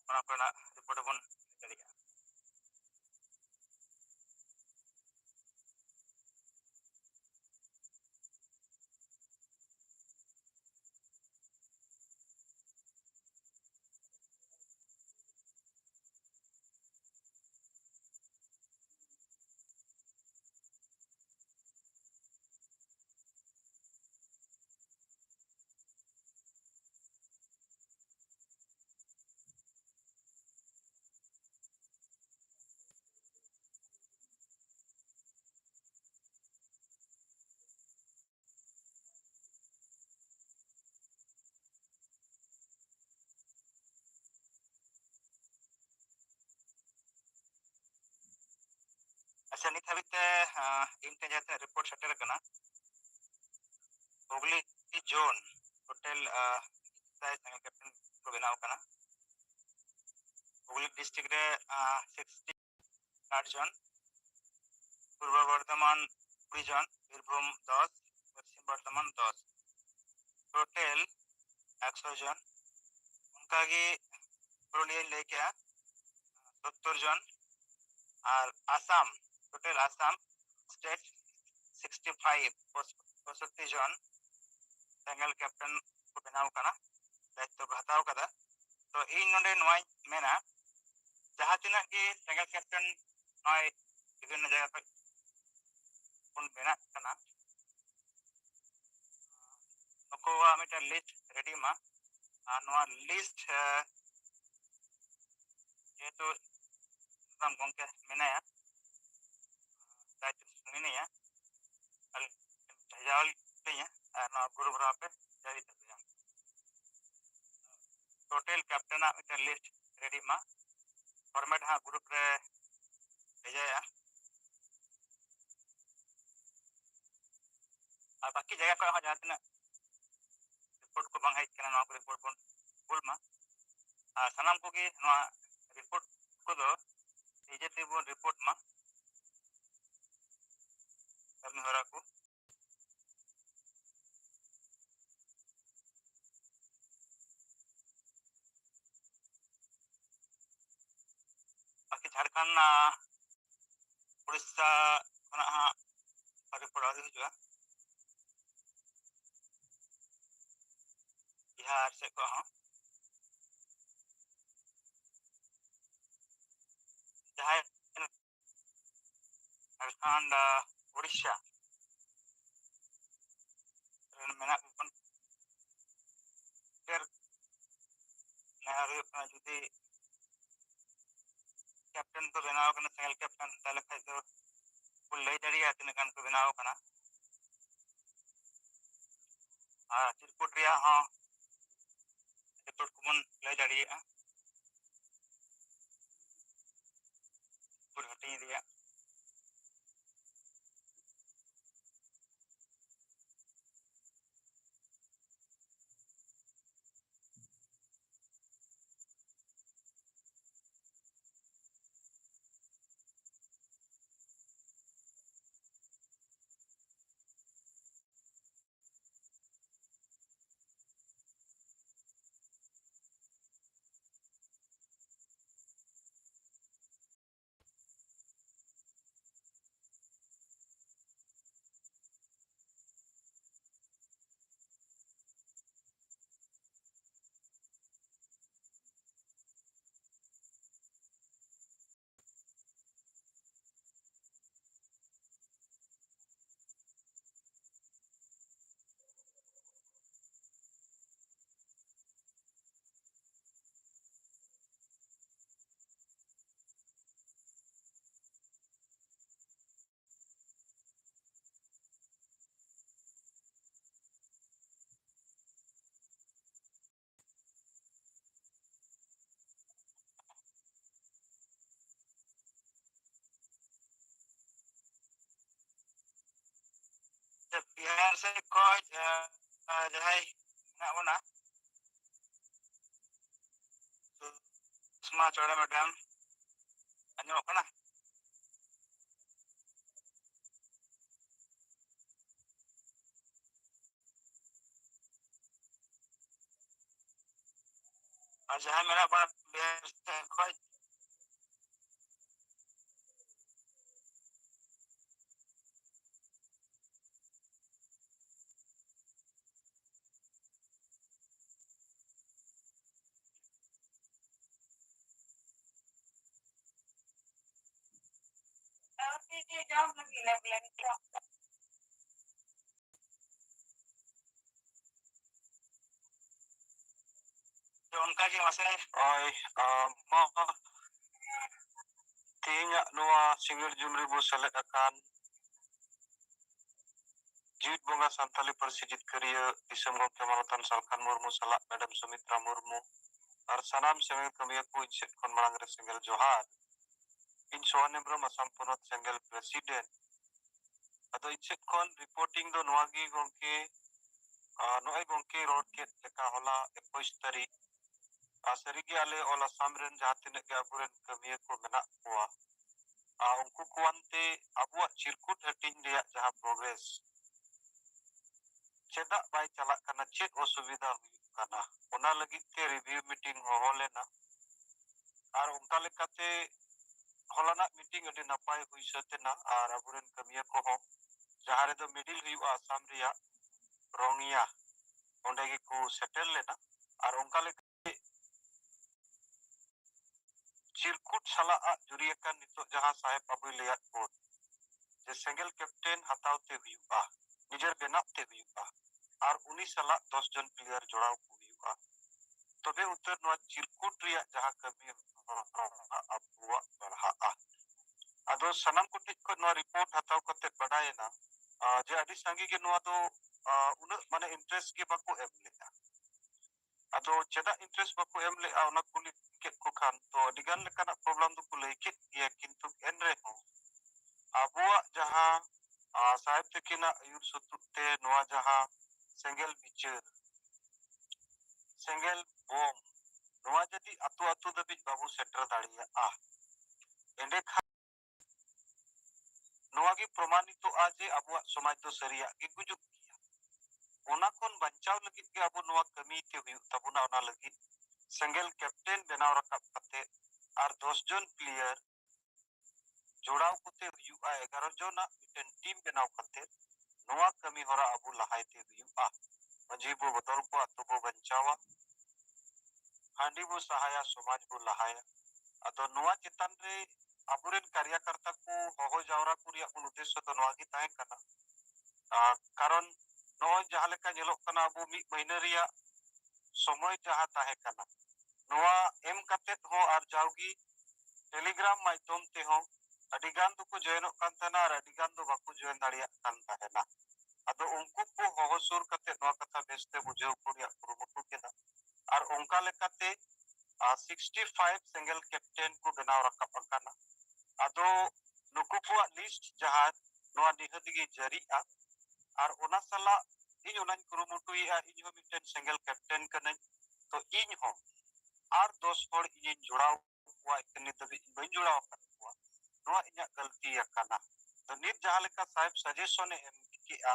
और अपना रिपोर्ट पन करिया अच्छा नित हबिते इनते जाते रिपोर्ट सेटर करना हुगली जोन टोटल साइज संग कैप्टन को बनाव करना हुगली डिस्ट्रिक्ट रे 60 जन पूर्व बर्धमान 20 जन बीरभूम 10 पश्चिम बर्धमान 10 टोटल 100 जन उनका की पुरुलिया लेके 70 जन और आसाम टोटल आसाम स्टेट 65 65 जन सिंगल कैप्टन को बनाव करना दायित्व को हताव कदा तो इन नोडे नोय मेना जहां तिना की सिंगल कैप्टन नोय विभिन्न जगह पर उन बेना करना नको मिटा लिस्ट रेडी मा नोआ लिस्ट ये तो हम गंके मेनाया दायित्व मेनाया अल जावल तेया ना गुरु भरा पे जारी तया टोटल कैप्टन मिटा लिस्ट रेडी मा फॉर्मेट हा ग्रुप रे भेजाया और बाकी जगह को जहां तना रिपोर्ट को बांग हेज कना को रिपोर्ट बन बोल मा सनाम को की रिपोर्ट को दो निजेते बन रिपोर्ट मा कमी होरा को बाकी झारखंड उड़ीसा खना रिपोर्ट आदि हुआ बिहार से को हाँ जहाँ झारखंड उड़ीसा मेना पन फिर नहर जुदी कैप्टन को बनाव करना सिंगल कैप्टन ताले खाई तो कुल लई दरिया तीन कान को बनाव करना चिरकुट रिया हाँ जतोड़ कुमन लई दरिया कुल हटी रिया जब बिहार से कोई जहाँ ना वो ना सुषमा चौड़ा मैडम अन्यों को ना जहाँ मेरा बात बिहार से कोई जो उनका की मसले और मो तीन नुआ सिंगर जुमरी बो सेलेक्ट अकान जीत बोंगा संताली परिसिजित करिए दिसम गोके मानतान सालखान मुर्मू सलाक मैडम सुमित्रा मुर्मू और सनाम सेंगल कमिया को इच्छित कौन मांगरे सेंगल जोहार इन सोने ब्रो मसाम पुनोत सेंगल प्रेसिडेंट अतो इच्छित कौन रिपोर्टिंग दो नुआगी गोके नोए गोके रोड के लेका होला 21 तारीख सरिगे आले ओला सामरेन जहां के अबुरेन कमिया को मेना हुआ उनको कुआंते अबुआ चिरकुट हटिंग रिया जहां प्रोग्रेस चेदा बाय चला करना चेक असुविधा हुई करना उना लगी के रिव्यू मीटिंग हो लेना और उनका लेकाते होलाना मीटिंग अडी नपाय हुई सतेना और अबुरेन कमिया को हो जहां रे दो मिडिल हुआ आसाम रिया रोंगिया ओंडे के को सेटल लेना और उनका लेकाते चिरकुट सला जुरिया का नितो जहां साहेब अबुई लिया को जे सिंगल कैप्टन हतावते हुआ निजर बेनाते हुआ और 19 साल 10 जन प्लेयर जोड़ाव को हुआ तबे उत्तर नवा चिरकुट रिया जहां कमी अबुआ बढ़ा अदो सनम कुटिक को नवा रिपोर्ट हताव कते बडायना जे अडी संगी के नवा दो उन माने इंटरेस्ट के बाको एम लेना अदो चेदा इंटरेस्ट बाको एम ले ओना कुली के को खान तो अडिगान लेकाना प्रॉब्लम दो कुलै के ये किंतु एनरे हो अबुआ जहां साहेब तकिना आयुर सुतुते नवा जहां सेंगल बिचार सेंगल बोम नवा जदी अतु अतु दबी बाबू सेटर दाड़िया एंडे खा नवा की प्रमाणित तो आज अबुआ समाज तो सरिया के गुजुक किया ओना कोन बचाव लगी के अबु नवा कमी के हुई तबुना ओना लगी सेंगल कैप्टन बनाव रखा कते और 10 जन प्लेयर जोड़ाव कुते हुआ 11 जन ना टीम बनाव कते नवा कमी होरा अबु लहायते हुआ maji bo botol ko atubo bancawa handi bo sahaya samaj bo lahaya ado noa chitan re aburen karyakarta ko hoho jawra kuriya un uddesho do noa gi tahen kana karon noa jahan leka nyelok kana abu mid mahina riya somoy jahan tahen kana noa em katet ho ar jawgi telegram माध्यम ते हो अडिगान तो को जॉइनोक कान थाना और अडिगान तो Baku join दाड़िया कान थाना अदो उनको को होहो सुर कते नोआ कथा बेसते बुझेव कुरिया कुरुमुटु केदा और उनका लेकाते 65 सिंगल कैप्टन को बनाव रखा पकाना अदो नुकु को लिस्ट जहां नोआ निहतिगी जरीआ और ओना सला इन ओनान कुरुमुटु या इन हो मिटन सिंगल कैप्टन कने तो इन हो और 10 हर इन जुड़ाव हुआ इतने तभी बन जुड़ाव हुआ नोआ इन्या गलती याकाना तो नित जहां लेका साहिब सजेशन एम किया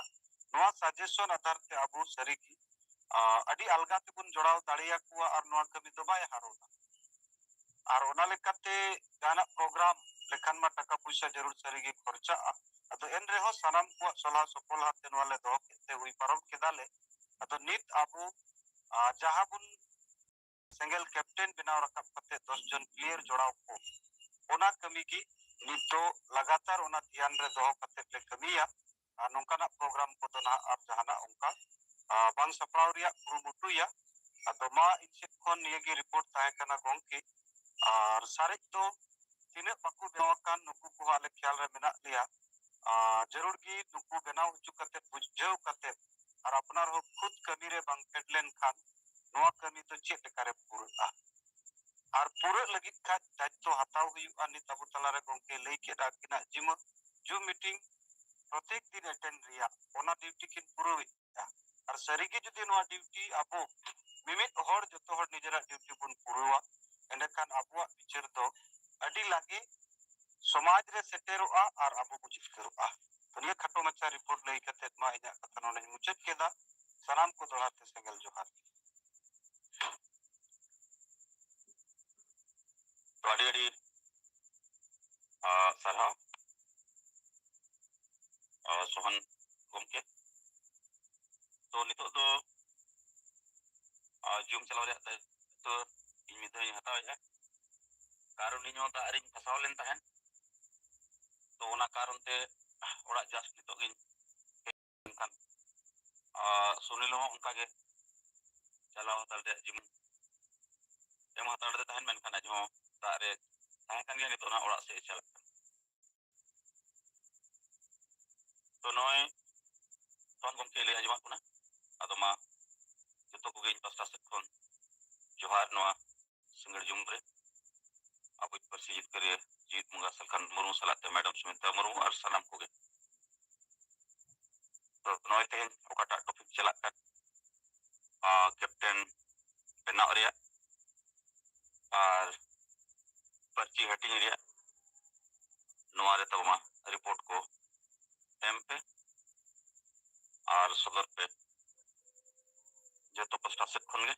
नोआ सजेशन आधार ते अबु सरीगी अडी अलगा ते बुन जोड़ाव दाड़िया कुआ और नोआ कमी दो बाय हारोना और ओना लेकाते गाना प्रोग्राम लेखन मा टका पैसा जरूर सरीगी खर्चा अतो एन रेहो सनाम को सलाह सफल हाते नोआ ले दो केते हुई परम केदाले अतो नित अबु जहां बुन सिंगल कैप्टन बनाव रखा कते 10 जन प्लेयर जोड़ाव को ओना कमी की नितो लगातार ओना ध्यान रे दो कते ले कमिया नोंकाना प्रोग्राम को तो ना आप जहाना उनका बांग सप्राव रिया कुरुमुटु या अतो मा इनसे कोन नियगी रिपोर्ट ताहे कना गोंकी और सारे तो तिने बाकु बेवाकान नुकु को हाले ख्याल रे मेना लिया जरूर की नुकु बनाव हुचु कते बुझेव कते और अपनार हो खुद कमी रे बांग फेडलेन खान नोआ कमी तो चेक करे पूरा और पूरा लगी का दायित्व हताव हुआ नि तबु तलारे गोंके लई केदा किना जिम जू मीटिंग प्रत्येक दिन अटेंड रिया ओना ड्यूटी किन पूरा और सरीगे जुदी नोआ ड्यूटी अबो मिमित हर जतो हर निजरा ड्यूटी बुन पूरावा एंडकान अबुआ विचार दो अडी लागे समाज रे सेटेरोआ और अबो को जिकरोआ तो निया खटो मच्चा रिपोर्ट लई कते मा इना कथा नोने मुचत केदा सलाम को दोड़ाते सेंगल जोहार तो अडी अडी सरहा सोहन गोमके तो नितो दो जूम चलाव रे तो इन मिदई हताव है कारण निनो दा अरिन फसाव लेन तहन तो ओना कारण ते ओड़ा जस्ट नितो गिन kan सुनील हो उनका के चलाव हताव दे जिम एम हताव दे तहन मेन खाना जो तारे ताहे kan गया नितो ना ओड़ा से चला तो नोय तोन गोमके ले आजमा कुना अदो मा जतो को गेन पास्ता से कोन जोहार नोआ सिंगल जुम रे अब पर से जीत करे जीत मुंगा सलखन मुरमु सलाते मैडम सुमिता मुरमु और सलाम को गे तो नोय तेन ओकाटा टॉपिक चला कर कैप्टन बनाव रे और पर्ची हटिंग रे नोआ रे तबमा रिपोर्ट को एम पे और सदर पे जतो पास्ता से खन गे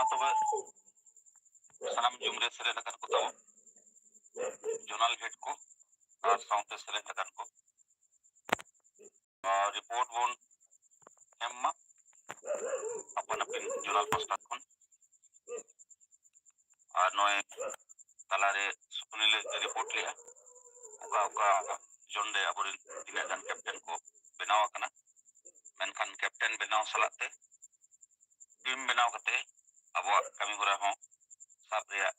तबे सानाम जुमरे सेले लकन को तब जोनल हेड को और साउंड सेले लकन को रिपोर्ट बोन एम्मा अपन अपन जोनल पास्ता कोन और नोए तालारे सुनीले रिपोर्ट लिया उका उका जोंडे अबोरिन तिना गान कैप्टन को बनाव कना मेनखान कैप्टन बनाव सलाते टीम बनाव कते अब कमी होरा हो साब रिया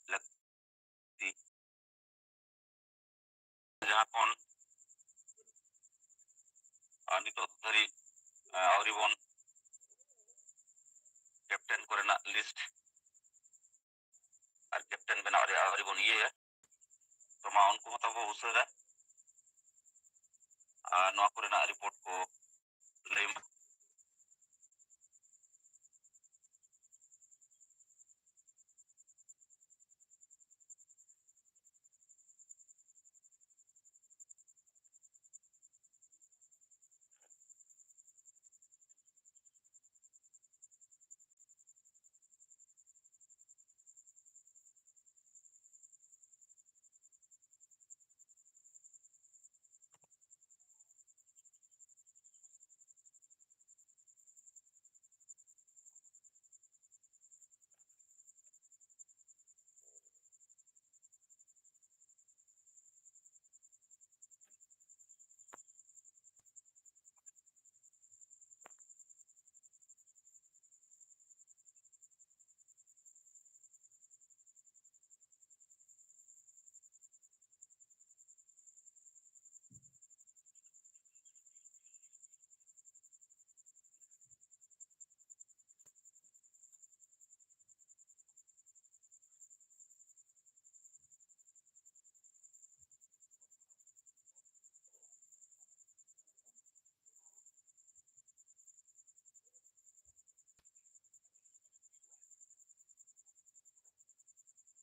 लगती जहां कोन नितो धरी आवरी बोन कैप्टन कोरेना लिस्ट और कैप्टन बनाव रे आवरी बोन ये तो मा उनको मतलब उसरा नोआ कोरेना रिपोर्ट को लेमा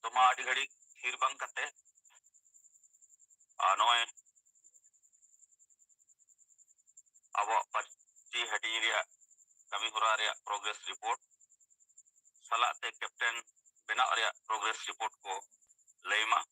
तो मा आडी घड़ी थीर बंग कते नोए अब पर्ची हटी रिया कमी होरा रिया प्रोग्रेस रिपोर्ट सलाते कैप्टन बनाव रिया प्रोग्रेस रिपोर्ट को लेमा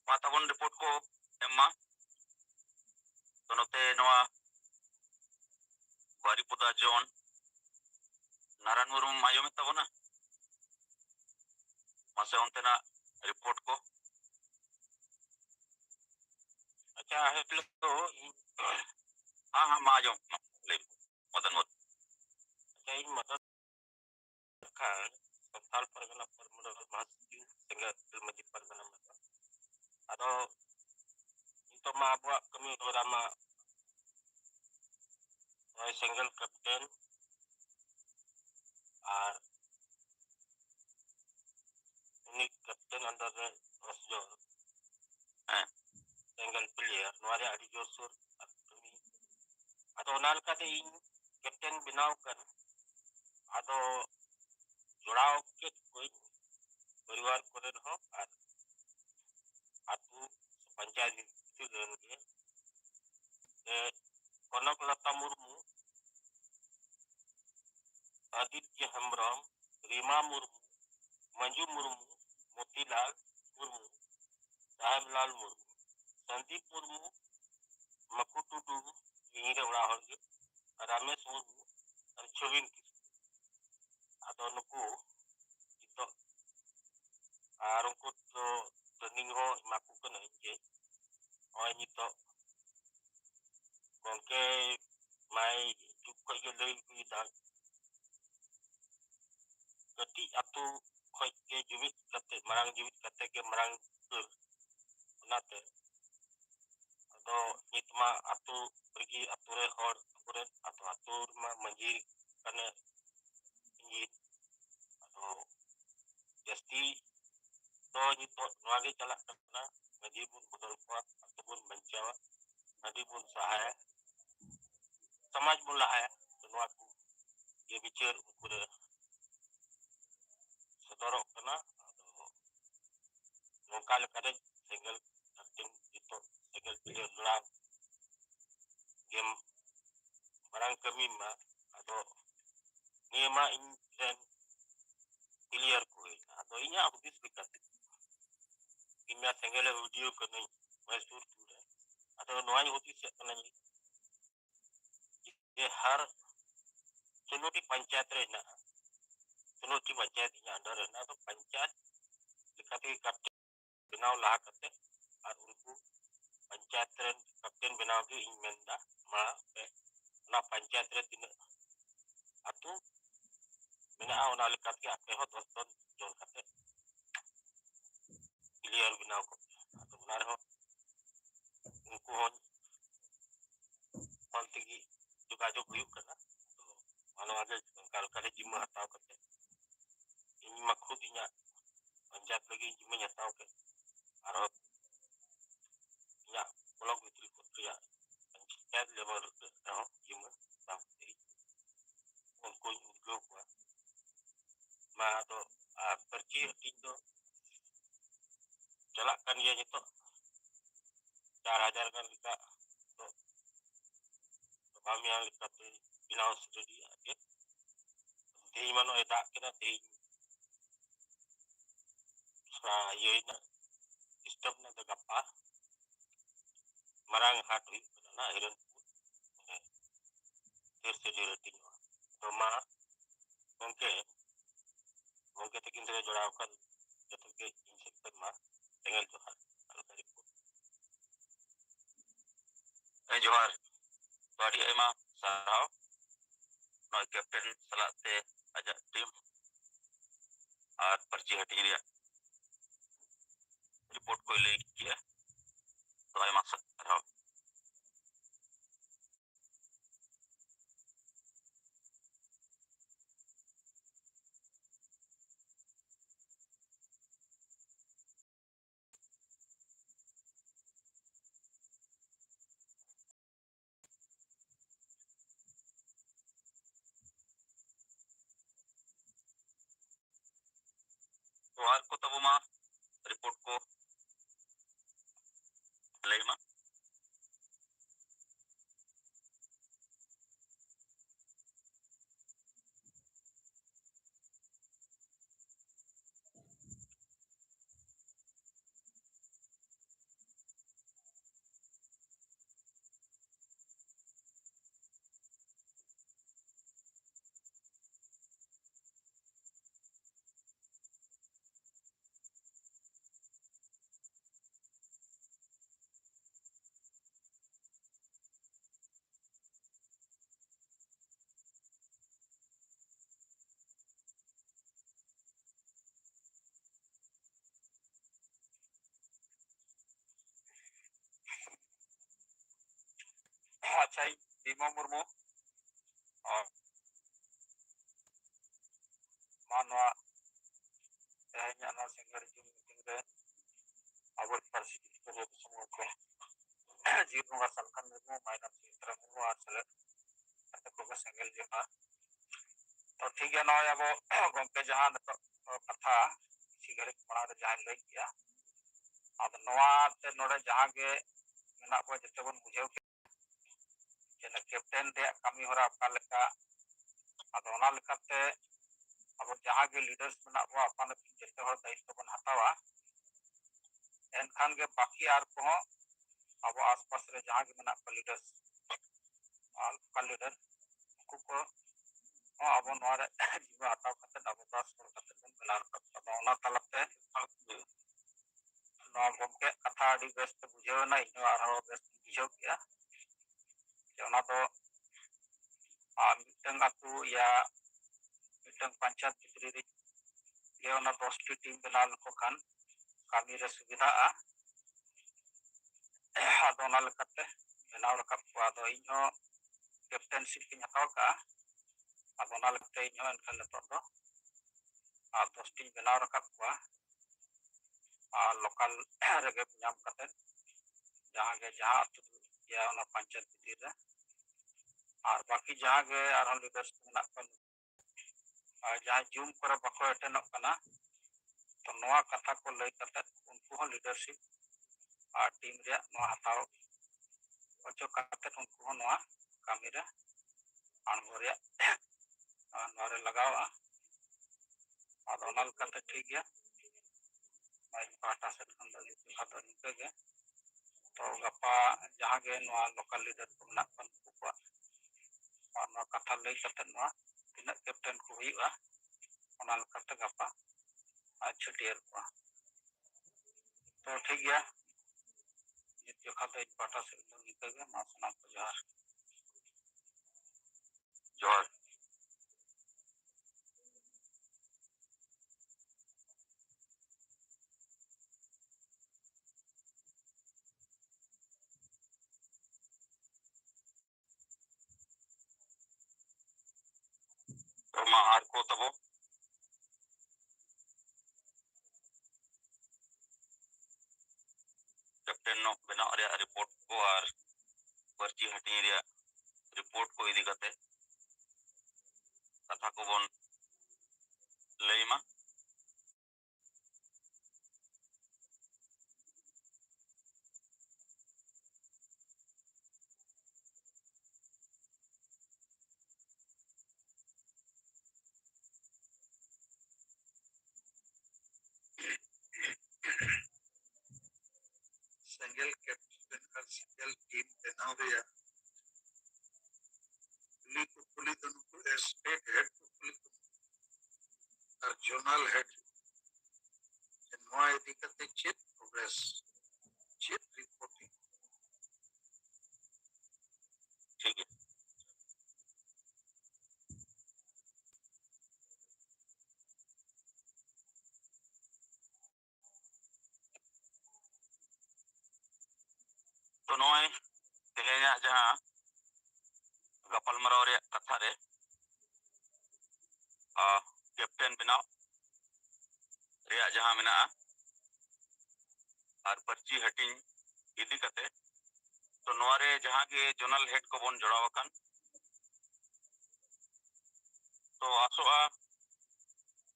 माताबन रिपोर्ट को एम्मा तो नोते नोआ बारीपुदा जोन नारायण मुर्मू आयोमित तबना मासे उनतेना रिपोर्ट को अच्छा है तो हाँ हाँ माजो ले मदन मत अच्छा इन मदन खान संथाल परगना परमुडा महासचिव सिंगा मजी परगना मत अदो nito maabuak kami drama ay single captain R unik captain under the Rosjor single player nuare adi josur kami ado onal kate ing captain binaw kan ado joraw ke koi परिवार करे रहो और आतु पंचायत ᱪᱩᱞᱟᱹᱱ ᱜᱮ কনকলতা মুর্মু আদিত্য হেমব্রম রিমা মুর্মু मंजू मुर्मू मोतीलाल मुर्मू साहेबलाल मुर्मू संदीप मुर्मू मकू टुडू ᱤᱧᱨᱮ ᱚᱲᱟᱜ ᱦᱚᱲ ᱜᱮ ᱨᱟᱢᱮᱥ ᱢᱩᱨᱢᱩ ᱟᱨ ᱪᱷᱚᱵᱤᱱ ᱠᱤᱥᱠᱩ ᱟᱫᱚ ᱱᱩᱠᱩ ᱱᱤᱛᱚᱜ ᱟᱨ ᱩᱱᱠᱩ ᱫᱚ ᱴᱨᱮᱱᱤᱝ ᱦᱚᱸ ᱮᱢᱟ ᱠᱚ ᱠᱟᱹᱱᱟᱹᱧ ᱡᱮ ᱱᱚᱜᱼᱚᱭ ᱱᱤᱛᱚᱜ ᱜᱚᱝᱠᱮ ᱢᱟᱭ ᱡᱩᱜᱽ ᱠᱷᱚᱡ ᱜᱮ ᱞᱟᱹᱭ ᱟᱹᱜᱩᱭᱮᱫᱟ ᱠᱟᱹᱴᱤᱡ ᱟᱛᱳ ᱠᱷᱚᱡ ᱜᱮ ᱡᱩᱢᱤᱫ ᱠᱟᱛᱮ ᱢᱟᱨᱟᱝ ᱡᱩᱢᱤᱫ ᱠᱟᱛᱮ ᱜᱮ ᱢᱟᱨᱟᱝ ᱩᱛᱟᱹᱨ ᱚᱱᱟᱛᱮ ᱟᱫᱚ ᱱᱤᱛ ᱢᱟ ᱟᱛᱳ ᱨᱮᱜᱮ ᱟᱛᱳ ᱨᱮ ᱦᱚᱲ ᱟᱵᱚᱨᱮᱱ ᱟᱛᱳ ᱨᱮᱢᱟ ᱢᱟᱺᱡᱷᱤ ᱠᱟᱱᱟ ᱤᱧ ᱟᱫᱚ ᱡᱟᱹᱥᱛᱤ ᱫᱚ ᱱᱤᱛᱚᱜ ᱱᱚᱣᱟ ᱜᱮ ᱪᱟᱞᱟᱜ ᱠᱟᱱᱟ ᱢᱟᱺᱡᱷᱤ ᱵᱚᱱ ᱵᱚᱫᱚᱞ ᱠᱚᱣᱟ ᱟᱛᱳ ᱵᱚᱱ ᱵᱟᱧᱪᱟᱣᱟ ᱟᱹᱰᱤ ᱵᱚᱱ ᱥᱟᱦᱟᱭᱟ ᱥᱚᱢᱟᱡᱽ ᱵᱚᱱ ᱞᱟᱦᱟᱭᱟ ᱱᱚᱣᱟ ᱠᱚ ᱡᱮ ᱵᱤᱪᱟᱹᱨ ᱩᱱᱠᱩ ᱨᱮ ᱥᱚᱫᱚᱨᱚᱜ ᱠᱟᱱᱟ ᱟᱫᱚ ᱱᱚᱝᱠᱟ ᱞᱮᱠᱟᱛᱮ ᱥᱮᱸᱜᱮᱞ ᱠᱟᱯᱴᱮᱱ ᱱᱤᱛᱚᱜ ᱥᱮᱸᱜᱮᱞ ᱯᱞᱮᱭᱟᱨ ᱞᱟᱲᱟᱣ ᱜᱮᱢ ᱢᱟᱨᱟᱝ ᱠᱟᱹᱢᱤ ᱢᱟ ᱟᱫᱚ ᱱᱤᱭᱟᱹ ᱢᱟ ᱤᱧ ᱨᱮᱱ ᱯᱞᱮᱭᱟᱨ ᱠᱚ ᱦᱩᱭᱱᱟ ᱟᱫᱚ ᱤᱧᱟᱹᱜ ᱦᱩᱫᱤᱥ ᱞᱮᱠᱟᱛᱮ ᱤᱧ ᱢᱟ ᱥᱮᱸᱜᱮᱞᱮ ᱵᱷᱤᱰᱤᱭᱳ ᱠᱟᱹᱱᱟᱹᱧ ᱢᱚᱦᱮᱥᱯᱩᱨ ᱨᱮ ᱟᱫᱚ ᱱᱚᱣᱟᱧ ᱦᱩᱫᱤᱥᱮᱫ ᱠᱟᱹᱱᱟᱹᱧ ᱡᱮ ᱦᱟᱨ 16ᱴᱤ ᱯঞ্চায়েত ᱨᱮ ᱦᱮᱱᱟᱜᱼᱟ 16ᱴᱤ ᱯঞ্চায়েত ᱤᱧᱟᱹᱜ ᱟᱱᱰᱟᱨ ᱨᱮ ᱦᱮᱱᱟᱜᱼᱟ ᱟᱫᱚ ᱯঞ্চায়েत ᱞᱮᱠᱟᱛᱮ ᱠᱟᱯᱴᱮᱱ ᱵᱮᱱᱟᱣ ᱞᱟᱦᱟ ᱠᱟᱛᱮ ᱟᱨ ᱩᱱᱠᱩ ᱯঞ্চায়েত ᱨᱮᱱ ᱠᱟᱯᱴᱮᱱ ᱵᱮᱱᱟᱣ ᱜᱮ ᱤᱧ ᱢᱮᱱᱫᱟ ᱢᱟ ᱚᱱᱟ ᱯঞ্চায়েত ᱨᱮ ᱛᱤᱱᱟᱹᱜ ᱟᱛᱳ ᱢᱮᱱᱟᱜᱼᱟ ᱚᱱᱟ ᱞᱮᱠᱟᱛᱮ ᱟᱯᱮ ᱦᱚᱸ 10 ᱡᱚᱱ ᱠᱟᱛᱮ ᱯᱞᱮᱭᱟᱨ ᱵᱮᱱᱟᱣ ᱠᱚ ᱟᱫᱚ ᱚᱱᱟ ᱨᱮᱦᱚᱸ ᱩᱱᱠᱩ ᱦᱚᱸ ᱯᱷᱳᱱ ᱛᱮᱜᱮ ᱡᱳᱜᱟᱡᱳᱜ ᱦᱩᱭᱩᱜ ᱠᱟᱱᱟ ᱛᱚ ᱱᱚᱣᱟ ᱜᱮ ᱚᱱᱠᱟ ᱞᱮᱠᱟᱨᱮ ᱡᱤᱢᱢᱟᱹ ᱦᱟᱛᱟᱣ ᱠᱟᱛᱮ ᱤᱧ ᱢᱟ ᱠᱷᱩᱫ ᱤᱧᱟᱹᱜ ᱯঞ্চায়েত ᱞᱟᱹᱜᱤᱫ ᱡᱤᱢᱢᱟᱹᱧ ᱦᱟᱛᱟᱣ ᱠᱮᱫ ᱟᱨᱦᱚᱸ ᱤᱧᱟᱹᱜ ᱵᱞᱚᱠ ᱵᱷᱤᱛᱨᱤ ᱨᱮᱭᱟᱜ ᱯঞ্চায়েত ᱞᱮᱵᱮᱞ ᱨᱮᱦᱚᱸ ᱡᱤᱢᱢᱟᱹ ᱦᱟᱛᱟᱣ ᱠᱟᱛᱮ उनकोई उद्योग हुआ मैं तो पर्ची हटिंग तो चला kan dia nito 4000 kan kita to kami yang kita bilang studi aja di mana ada kita di saya ini sistem na tagapa marang hati na hiran tersedia rating to ma mungkin tekin saya jorakan jatuh ke insektan ma tinggal johar kalau dari johar badi ema sarau no captain salate aja tim और पर्ची हटी दिया report को ले किया तो आई मकसद रहा तो आर को तब मा रिपोर्ट को ले मा ᱟᱪᱪᱷᱟ ᱵᱤᱢᱟ ᱢᱩᱨᱢᱩ ᱢᱟ ᱱᱚᱣᱟ ᱛᱮᱦᱮᱧᱟᱜ ᱱᱚᱣᱟ ᱥᱤᱸᱜᱟᱹᱲ ᱢᱤᱴᱤᱝ ᱨᱮ ᱟᱵᱚ ᱯᱟᱹᱨᱥᱤ ᱡᱤᱛᱠᱟᱹᱨᱤᱭᱟᱹ ᱥᱚᱢᱩᱦ ᱠᱚ ᱡᱤᱵ ᱵᱚᱸᱜᱟ ᱥᱟᱞᱠᱷᱟᱱ ᱢᱩᱨᱢᱩ ᱢᱟᱭᱱᱚᱢ ᱥᱩᱢᱤᱛᱨᱟ ᱢᱩᱨᱢᱩ ᱟᱨ ᱥᱮᱞᱮᱫ ᱜᱟᱛᱮ ᱠᱚᱜᱮ ᱥᱮᱸᱜᱮᱞ ᱡᱚᱦᱟᱨ ᱛᱚ ᱴᱷᱤᱠ ᱜᱮᱭᱟ ᱱᱚᱜᱼᱚᱭ ᱟᱵᱚ ᱜᱚᱢᱠᱮ ᱡᱟᱦᱟᱸ ᱱᱤᱛᱚᱜ ᱠᱟᱛᱷᱟ ᱠᱤᱪᱷᱩ ᱜᱷᱟᱹᱲᱤᱡ ᱢᱟᱲᱟᱝ ᱨᱮ ᱡᱟᱦᱟᱸᱭ ᱞᱟᱹᱭ ᱠᱮᱜᱼᱟ ᱟᱫᱚ ᱱᱚᱣᱟᱛᱮ ᱱᱚᱰᱮ ᱡᱟᱦᱟᱸ ᱜᱮ ᱢᱮᱱᱟᱜ ᱵᱚᱱ ᱡᱚᱛᱚ ᱵᱚᱱ ᱵᱩᱡᱷᱟᱹᱣ ᱠᱮᱫᱟ ᱠᱮᱯᱴᱮᱱ ᱨᱮᱭᱟᱜ ᱠᱟᱹᱢᱤ ᱦᱚᱨᱟ ᱚᱠᱟ ᱞᱮᱠᱟ ᱟᱫᱚ ᱚᱱᱟ ᱞᱮᱠᱟᱛᱮ ᱟᱵᱚ ᱡᱟᱦᱟᱸ ᱜᱮ ᱞᱤᱰᱟᱨᱥ ᱢᱮᱱᱟᱜ ᱵᱚᱱᱟ ᱟᱯᱟᱱ ᱟᱹᱯᱤᱱ ᱡᱚᱛᱚ ᱦᱚᱲ ᱫᱟᱭᱤᱛᱛᱚ ᱵᱚᱱ ᱦᱟᱛᱟᱣᱟ ᱮᱱᱠᱷᱟᱱ ᱜᱮ ᱵᱟᱹᱠᱤ ᱟᱨ ᱠᱚᱦᱚᱸ ᱟᱵᱚ ᱟᱥᱯᱟᱥ ᱨᱮ ᱡᱟᱦᱟᱸ ᱜᱮ ᱢᱮᱱᱟᱜ ᱠᱚᱣᱟ ᱞᱤᱰᱟᱨᱥ ᱞᱳᱠᱟᱞ ᱞᱤᱰᱟᱨ ᱩᱱᱠᱩ ᱠᱚ ᱦᱚᱸ ᱟᱵᱚ ᱱᱚᱣᱟ ᱨᱮ ᱡᱤᱢᱟᱹ ᱦᱟᱛᱟᱣ ᱠᱟᱛᱮ ᱟᱵᱚ ᱫᱟᱥ ᱦᱚᱲ ᱠᱟᱛᱮ ᱵᱚᱱ ᱵᱮᱱᱟᱣ ᱨᱟᱠᱟᱵ ᱠᱚᱣᱟ ᱚᱱᱟ ᱛᱟᱞᱟᱛᱮ ᱱᱚᱣᱟ ᱜᱚᱢᱠᱮ ᱠᱟᱛᱷᱟ ᱟᱹᱰᱤ ᱵᱮᱥᱛᱮ ᱵᱩᱡᱷᱟᱹᱣ ᱮᱱᱟ ᱤᱧᱦᱚᱸ ᱟᱨᱦᱚᱸ ᱵᱮᱥᱛᱮ ᱵᱩᱡᱷᱟᱹᱣ ᱠᱮᱜᱼᱟ ᱡᱮ ᱚᱱᱟ ᱫᱚ ᱢᱤᱫᱴᱟᱝ ᱟᱹᱛᱩ ᱭᱟ ᱢᱤᱫᱴᱟᱝ ᱯᱚᱧᱪᱟᱭᱮᱛ ᱵᱷᱤᱛᱨᱤ ᱨᱮ ᱜᱮ ᱚᱱᱟ 10ᱴᱤ ᱴᱤᱢ ᱵᱮᱱᱟᱣ ᱞᱮᱠᱚ ᱠᱷᱟᱱ ᱠᱟᱹᱢᱤᱨᱮ ᱥᱩᱵᱤᱫᱷᱟᱜᱼᱟ ᱟᱫᱚ ᱚᱱᱟ ᱞᱮᱠᱟᱛᱮ ᱵᱮᱱᱟᱣ ᱨᱟᱠᱟᱵ ᱠᱚᱣᱟ ᱟᱫᱚ ᱤᱧᱦᱚᱸ ᱠᱮᱯᱴᱮᱱᱥᱤᱯ ᱤᱧ ᱦᱟᱛᱟᱣ ᱠᱟᱜᱼᱟ ᱟᱫᱚ ᱚᱱᱟ ᱞᱮᱠᱟᱛᱮ ᱤᱧᱦᱚᱸ ᱮᱱᱠᱷᱟᱱ ᱱᱤᱛᱚᱜ ᱫᱚ 10ᱴᱤᱧ ᱵᱮᱱᱟᱣ ᱨᱟᱠᱟᱵ ᱠᱚᱣᱟ ᱟᱨ ᱞᱳᱠᱟᱞ ᱨᱮᱜᱮ ᱧᱟᱢ ᱠᱟᱛᱮ ᱡᱟᱦᱟᱸ ᱟᱹᱛᱩ ᱭᱟ ᱚᱱᱟ ᱯᱚᱧᱪᱟᱭᱮᱛ ᱵᱷᱤᱛᱤᱨ ᱨᱮ ᱟᱨ ᱵᱟᱹᱠᱤ ᱡᱟᱦᱟᱸ ᱜᱮ ᱟᱨᱦᱚᱸ ᱞᱤᱰᱟᱨᱥ ᱢᱮᱱᱟᱜ ᱠᱚᱣᱟ ᱡᱟᱦᱟᱸᱭ ᱡᱩᱢ ᱠᱚᱨᱮ ᱵᱟᱠᱚ ᱮᱴᱮᱱᱚᱜ ᱠᱟᱱᱟ ᱛᱚ ᱱᱚᱣᱟ ᱠᱟᱛᱷᱟ ᱠᱚ ᱞᱟᱹᱭ ᱠᱟᱛᱮ ᱩᱱᱠᱩ ᱦᱚᱸ ᱞᱤᱰᱟᱨᱥᱤᱯ ᱟᱨ ᱴᱤᱢ ᱨᱮᱭᱟᱜ ᱱᱚᱣᱟ ᱦᱟᱛᱟᱣ ᱦᱚᱪᱚ ᱠᱟᱛᱮ ᱩᱱᱠᱩ ᱦᱚᱸ ᱱᱚᱣᱟ ᱠᱟᱹᱢᱤᱨᱮ ᱟᱬᱜᱚ ᱨᱮᱭᱟᱜ ᱱᱚᱣᱟ ᱨᱮ ᱞᱟᱜᱟᱣᱟ ᱟᱫᱚ ᱚᱱᱟ ᱞᱮᱠᱟᱛᱮ ᱴᱷᱤᱠ ᱜᱮᱭᱟ ᱤᱧ ᱯᱟᱦᱴᱟ ᱥᱮᱫ ᱠᱷᱚᱱ ᱫᱚ ᱱᱤᱝᱠᱟᱹ ᱜᱮ ᱛᱚ ᱜᱟᱯᱟ ᱡᱟᱦᱟᱸ ᱜᱮ ᱱᱚᱣᱟ ᱞᱳᱠᱟल ᱞᱤᱰᱟᱨ ᱠᱚ ᱢᱮᱱᱟᱜ ᱠᱚᱣᱟ ᱩᱱᱠᱩ ᱠᱚᱣᱟᱜ ᱱᱚᱣᱟ ᱠᱟᱛᱷᱟ ᱞᱟᱹᱭ ᱠᱟᱛᱮ ᱱᱚᱣᱟ ᱛᱤᱱᱟᱹᱜ ᱠᱮᱯᱴᱮᱱ ᱠᱚ ᱦᱩᱭᱩᱜᱼᱟ ᱚᱱᱟ ᱞᱮᱠᱟᱛᱮ ᱜᱟᱯᱟ ᱪᱷᱟᱹᱴᱭᱟᱹᱨ ᱠᱚᱣᱟ ᱛᱚ ᱴᱷᱤक ᱜᱮᱭᱟ ᱱᱤᱛ ᱡᱚᱠᱷᱟ ᱫᱚ ᱤᱧ ᱯᱟᱦᱴᱟ ᱥᱮᱫ ᱫᱚ ᱱᱤᱝᱠᱟᱹ ᱜᱮ ᱢᱟ ᱥᱟᱱᱟᱢ ᱠᱚ ᱡᱚᱦᱟᱨ ᱡᱚᱦᱟᱨ तो मा आर को तबो कैप्टन नो बनाव रे रिपोर्ट को और पर्ची हटी रे रिपोर्ट को इदी कते कथा को बन लेमा सिंगल कैप्टन का सिंगल टीम बनाव रे पुली तो स्टेट हेड पुली और जोनल हेड नोआ इदी कते चेक प्रोग्रेस चेक रिपोर्टिंग ठीक है तो नोए तेहेया जहां गपल मराव रे कथा रे कैप्टन बनाव रे जहां मेना और पर्ची हटिंग इदी कते तो नोआ रे जहां के जोनल हेड को बन जोड़ावकन तो आसोआ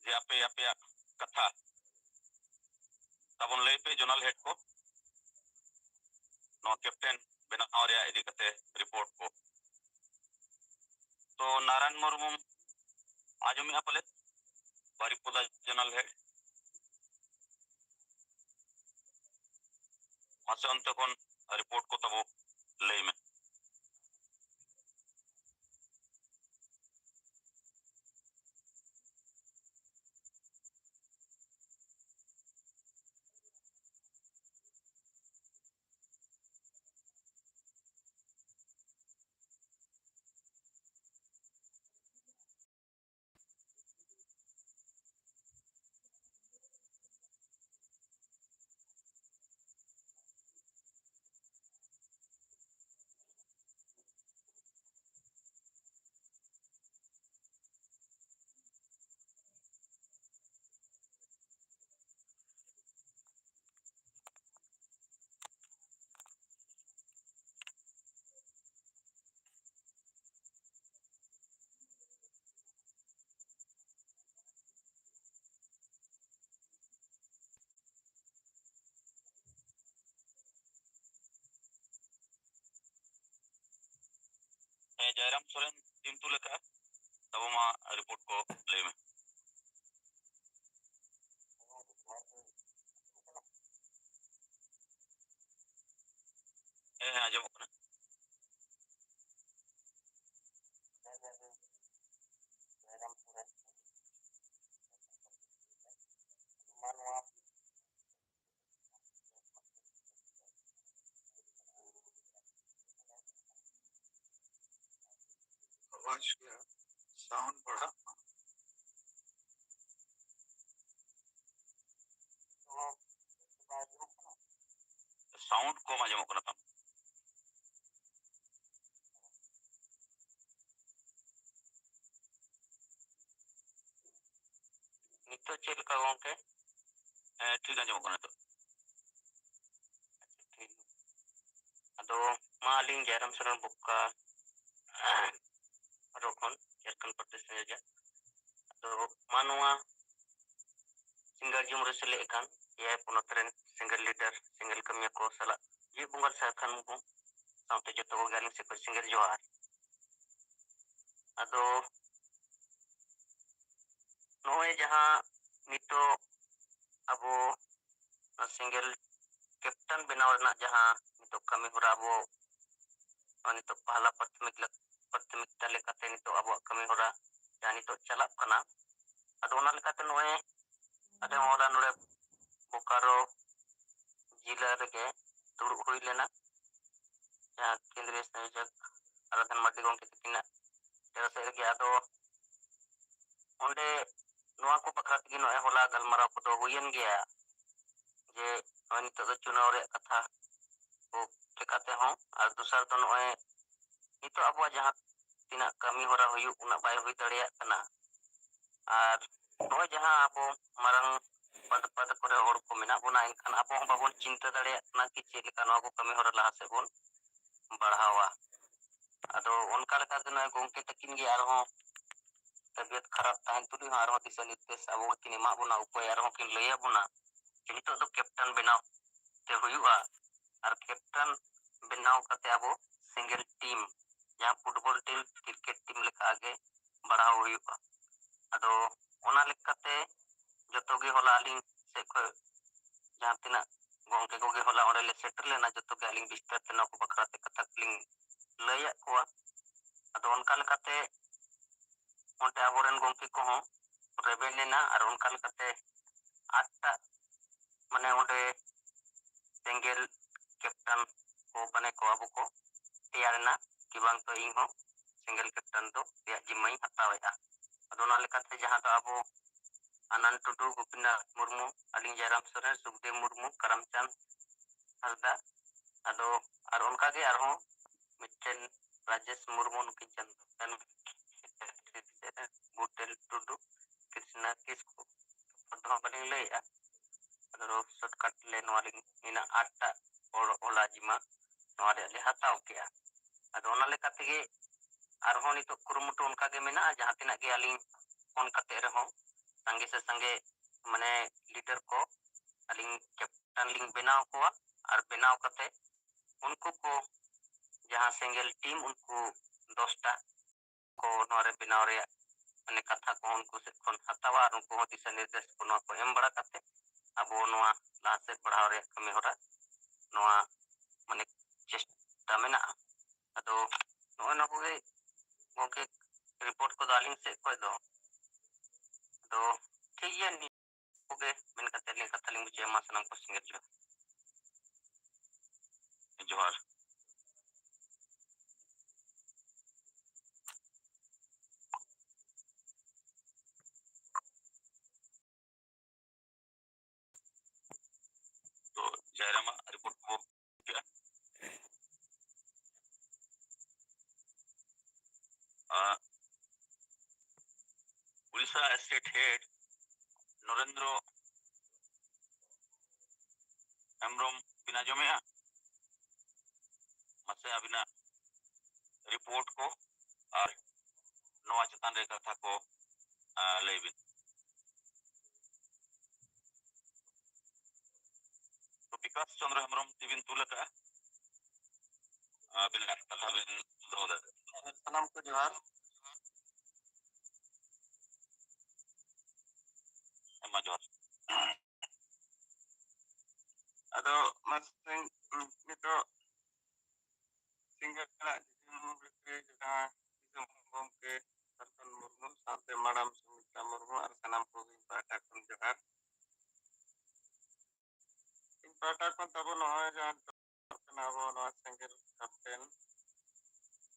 जे आपे कथा तबन लई पे जोनल हेड को नो कैप्टन बनाव रे इदी कते रिपोर्ट को तो नारायण मुर्मू आजमी अपले बारिपदा जोनल हेड मासे अंत कोन रिपोर्ट को तबो लई में जयराम सोरेन टीम तुल का तब मा रिपोर्ट को ले में आजम आवाज क्या साउंड बढ़ा साउंड को आजम करना नितो चेक का गोंके ठीक आजम करना तो ठीक अदो मालिंग जयराम सोरेन बुक्का रोखन झारखंड प्रदेश में जा तो मानवा सिंगल जुमरे से लेकर ये पुनतरन सिंगल लीडर सिंगल कमिया को सला ये बुंगल से खान को साउंड जो तो गालिंग से सिंगल जोहार अदो नोए जहां नितो अबो सिंगल कैप्टन बनाव ना जहां नितो कमी होरा अबो नितो पहला प्राथमिकता लेकाते नितो अबो कमी होरा जहां नितो चलाप कना अदो ओना लेकाते नोए अदे मोरा नोरे बोकारो जिला रेगे दुड़ुब हुई लेना जहां केंद्रीय संयोजक आराधन माटी गोंके तकिना तेरसे रेगे अदो ओंडे नोआ को बखरा तगी नोए होला गलमाराव को दो हुयन गया जे नोए नितो दो चुनाव रे कथा को लेकाते हों और दूसरा तो नोए नितो अबो जहां तिना कमी होरा हुयु उना बाय हुई दड़िया कना और नोए जहां अबो मारंग पद करे होड़ को मेना बोना इनखान अबो हम बाबोन चिंता दड़िया कना कि चेक लेका नोआ को कमी होरा लहा से बोन बढ़ावा अदो उनका लेका तो नोए गोंके तकिन गे आरो तबियत खराब ताहन तुली आरो दिशा निर्देश अबो किन एमा बोना उपाय आरो किन लैया बोना कि नितो दो कैप्टन बनाव ते हुयुआ और कैप्टन बनाव कते अबो सिंगल टीम जहां फुटबॉल टीम क्रिकेट टीम लेका आगे बढ़ाव हुयुआ अदो ओना लेकाते जतो गे होला अलिंग से को जहां तिना गोंके को गे होला ओरे ले सेटल लेना जतो गे अलिंग बिस्तर तना को बखरा ते कथा लिंग लैया कोआ अदो उनका लेकाते ओंटे आबोरेन गोंके को हो रेबेल लेना और उनका लेकाते आठटा माने ओंडे सिंगल कैप्टन को बने को अबो को तैयारना कि बांग तो इन हो सिंगल कैप्टन तो या जिम्माई हतावेगा अदो ना लेकाते जहां तो अबो आनंद टुडू गोपिना मुर्मू अलिंग जयराम सोरेन सुखदेव मुर्मू करमचंद हसदा अदो और उनका गे आरो मिटन राजेश मुर्मू नुकिन चंदन बुटेल टुडू कृष्णा किसको पदमा बने लेया अदो शॉर्टकट ले नवालिंग इना आठटा और ओला जिमा नवारे ले हताव किया अदो ओना लेकाते गे आरो नितो कुरुमुटु उनका गे मेना जहां तिना गे अलिंग फोन कते रहो संगे से संगे माने लीडर को अलिंग कैप्टन लिंग बनाव को और बनाव कते उनको को जहां सिंगल टीम उनको 10टा को नोरे बनाव रे माने कथा को उनको से कोन हतावा और उनको दिशा निर्देश को नो को एम बड़ा कते अबो नोआ ला से पढ़ाव रे कमी होरा नोआ माने चेष्टा मेना अदो नोए नो को गोके रिपोर्ट को दालिंग से को दो तो ठीक है नी ओके मैंने कथा लिंग बुझे मासनम को सिंगल जोहार तो जयरामा रिपोर्ट को क्या उड़ीसा स्टेट हेड नरेंद्र हेम्ब्रम बिना जमेया मसे अबिना रिपोर्ट को और नोआ चतान रे कथा को लेबिन तो विकास चंद्र हेम्ब्रम तिबिन तुलका बिना कथा बिन दोदा ᱥᱟᱱᱟᱢ ᱠᱚ ᱡᱚᱦᱟᱨ ᱡᱚᱦᱟᱨ ᱟᱫᱚ ᱢᱟᱥᱮ ᱱᱤᱛᱚᱜ ᱥᱤᱸᱜᱟᱹᱲᱟᱜ ᱡᱟᱦᱟᱸ ᱫᱤᱥᱚᱢ ᱜᱚᱢᱠᱮ ᱥᱟᱨᱯᱷᱟᱹᱱ ᱢᱩᱨᱢᱩ ᱥᱟᱶᱛᱮ ᱢᱟᱰᱟᱢ ᱥᱩᱢᱤᱛᱨᱟ ᱢᱩᱨᱢᱩ ᱟᱨ ᱥᱟᱱᱟᱢ ᱠᱚᱜᱮ ᱯᱟᱦᱴᱟ ᱠᱷᱚᱱ ᱡᱚᱦᱟᱨ ᱤᱧ ᱯᱟᱦᱴᱟ ᱠᱷᱚᱱ ᱛᱟᱵᱚ ᱱᱚᱜᱼᱚᱭ ᱡᱟᱦᱟᱸ ᱠᱟᱱᱟ ᱟᱵᱚ ᱱᱚᱣᱟ ᱥᱮᱸᱜᱮᱞ ᱠᱟᱯᱴᱮᱱ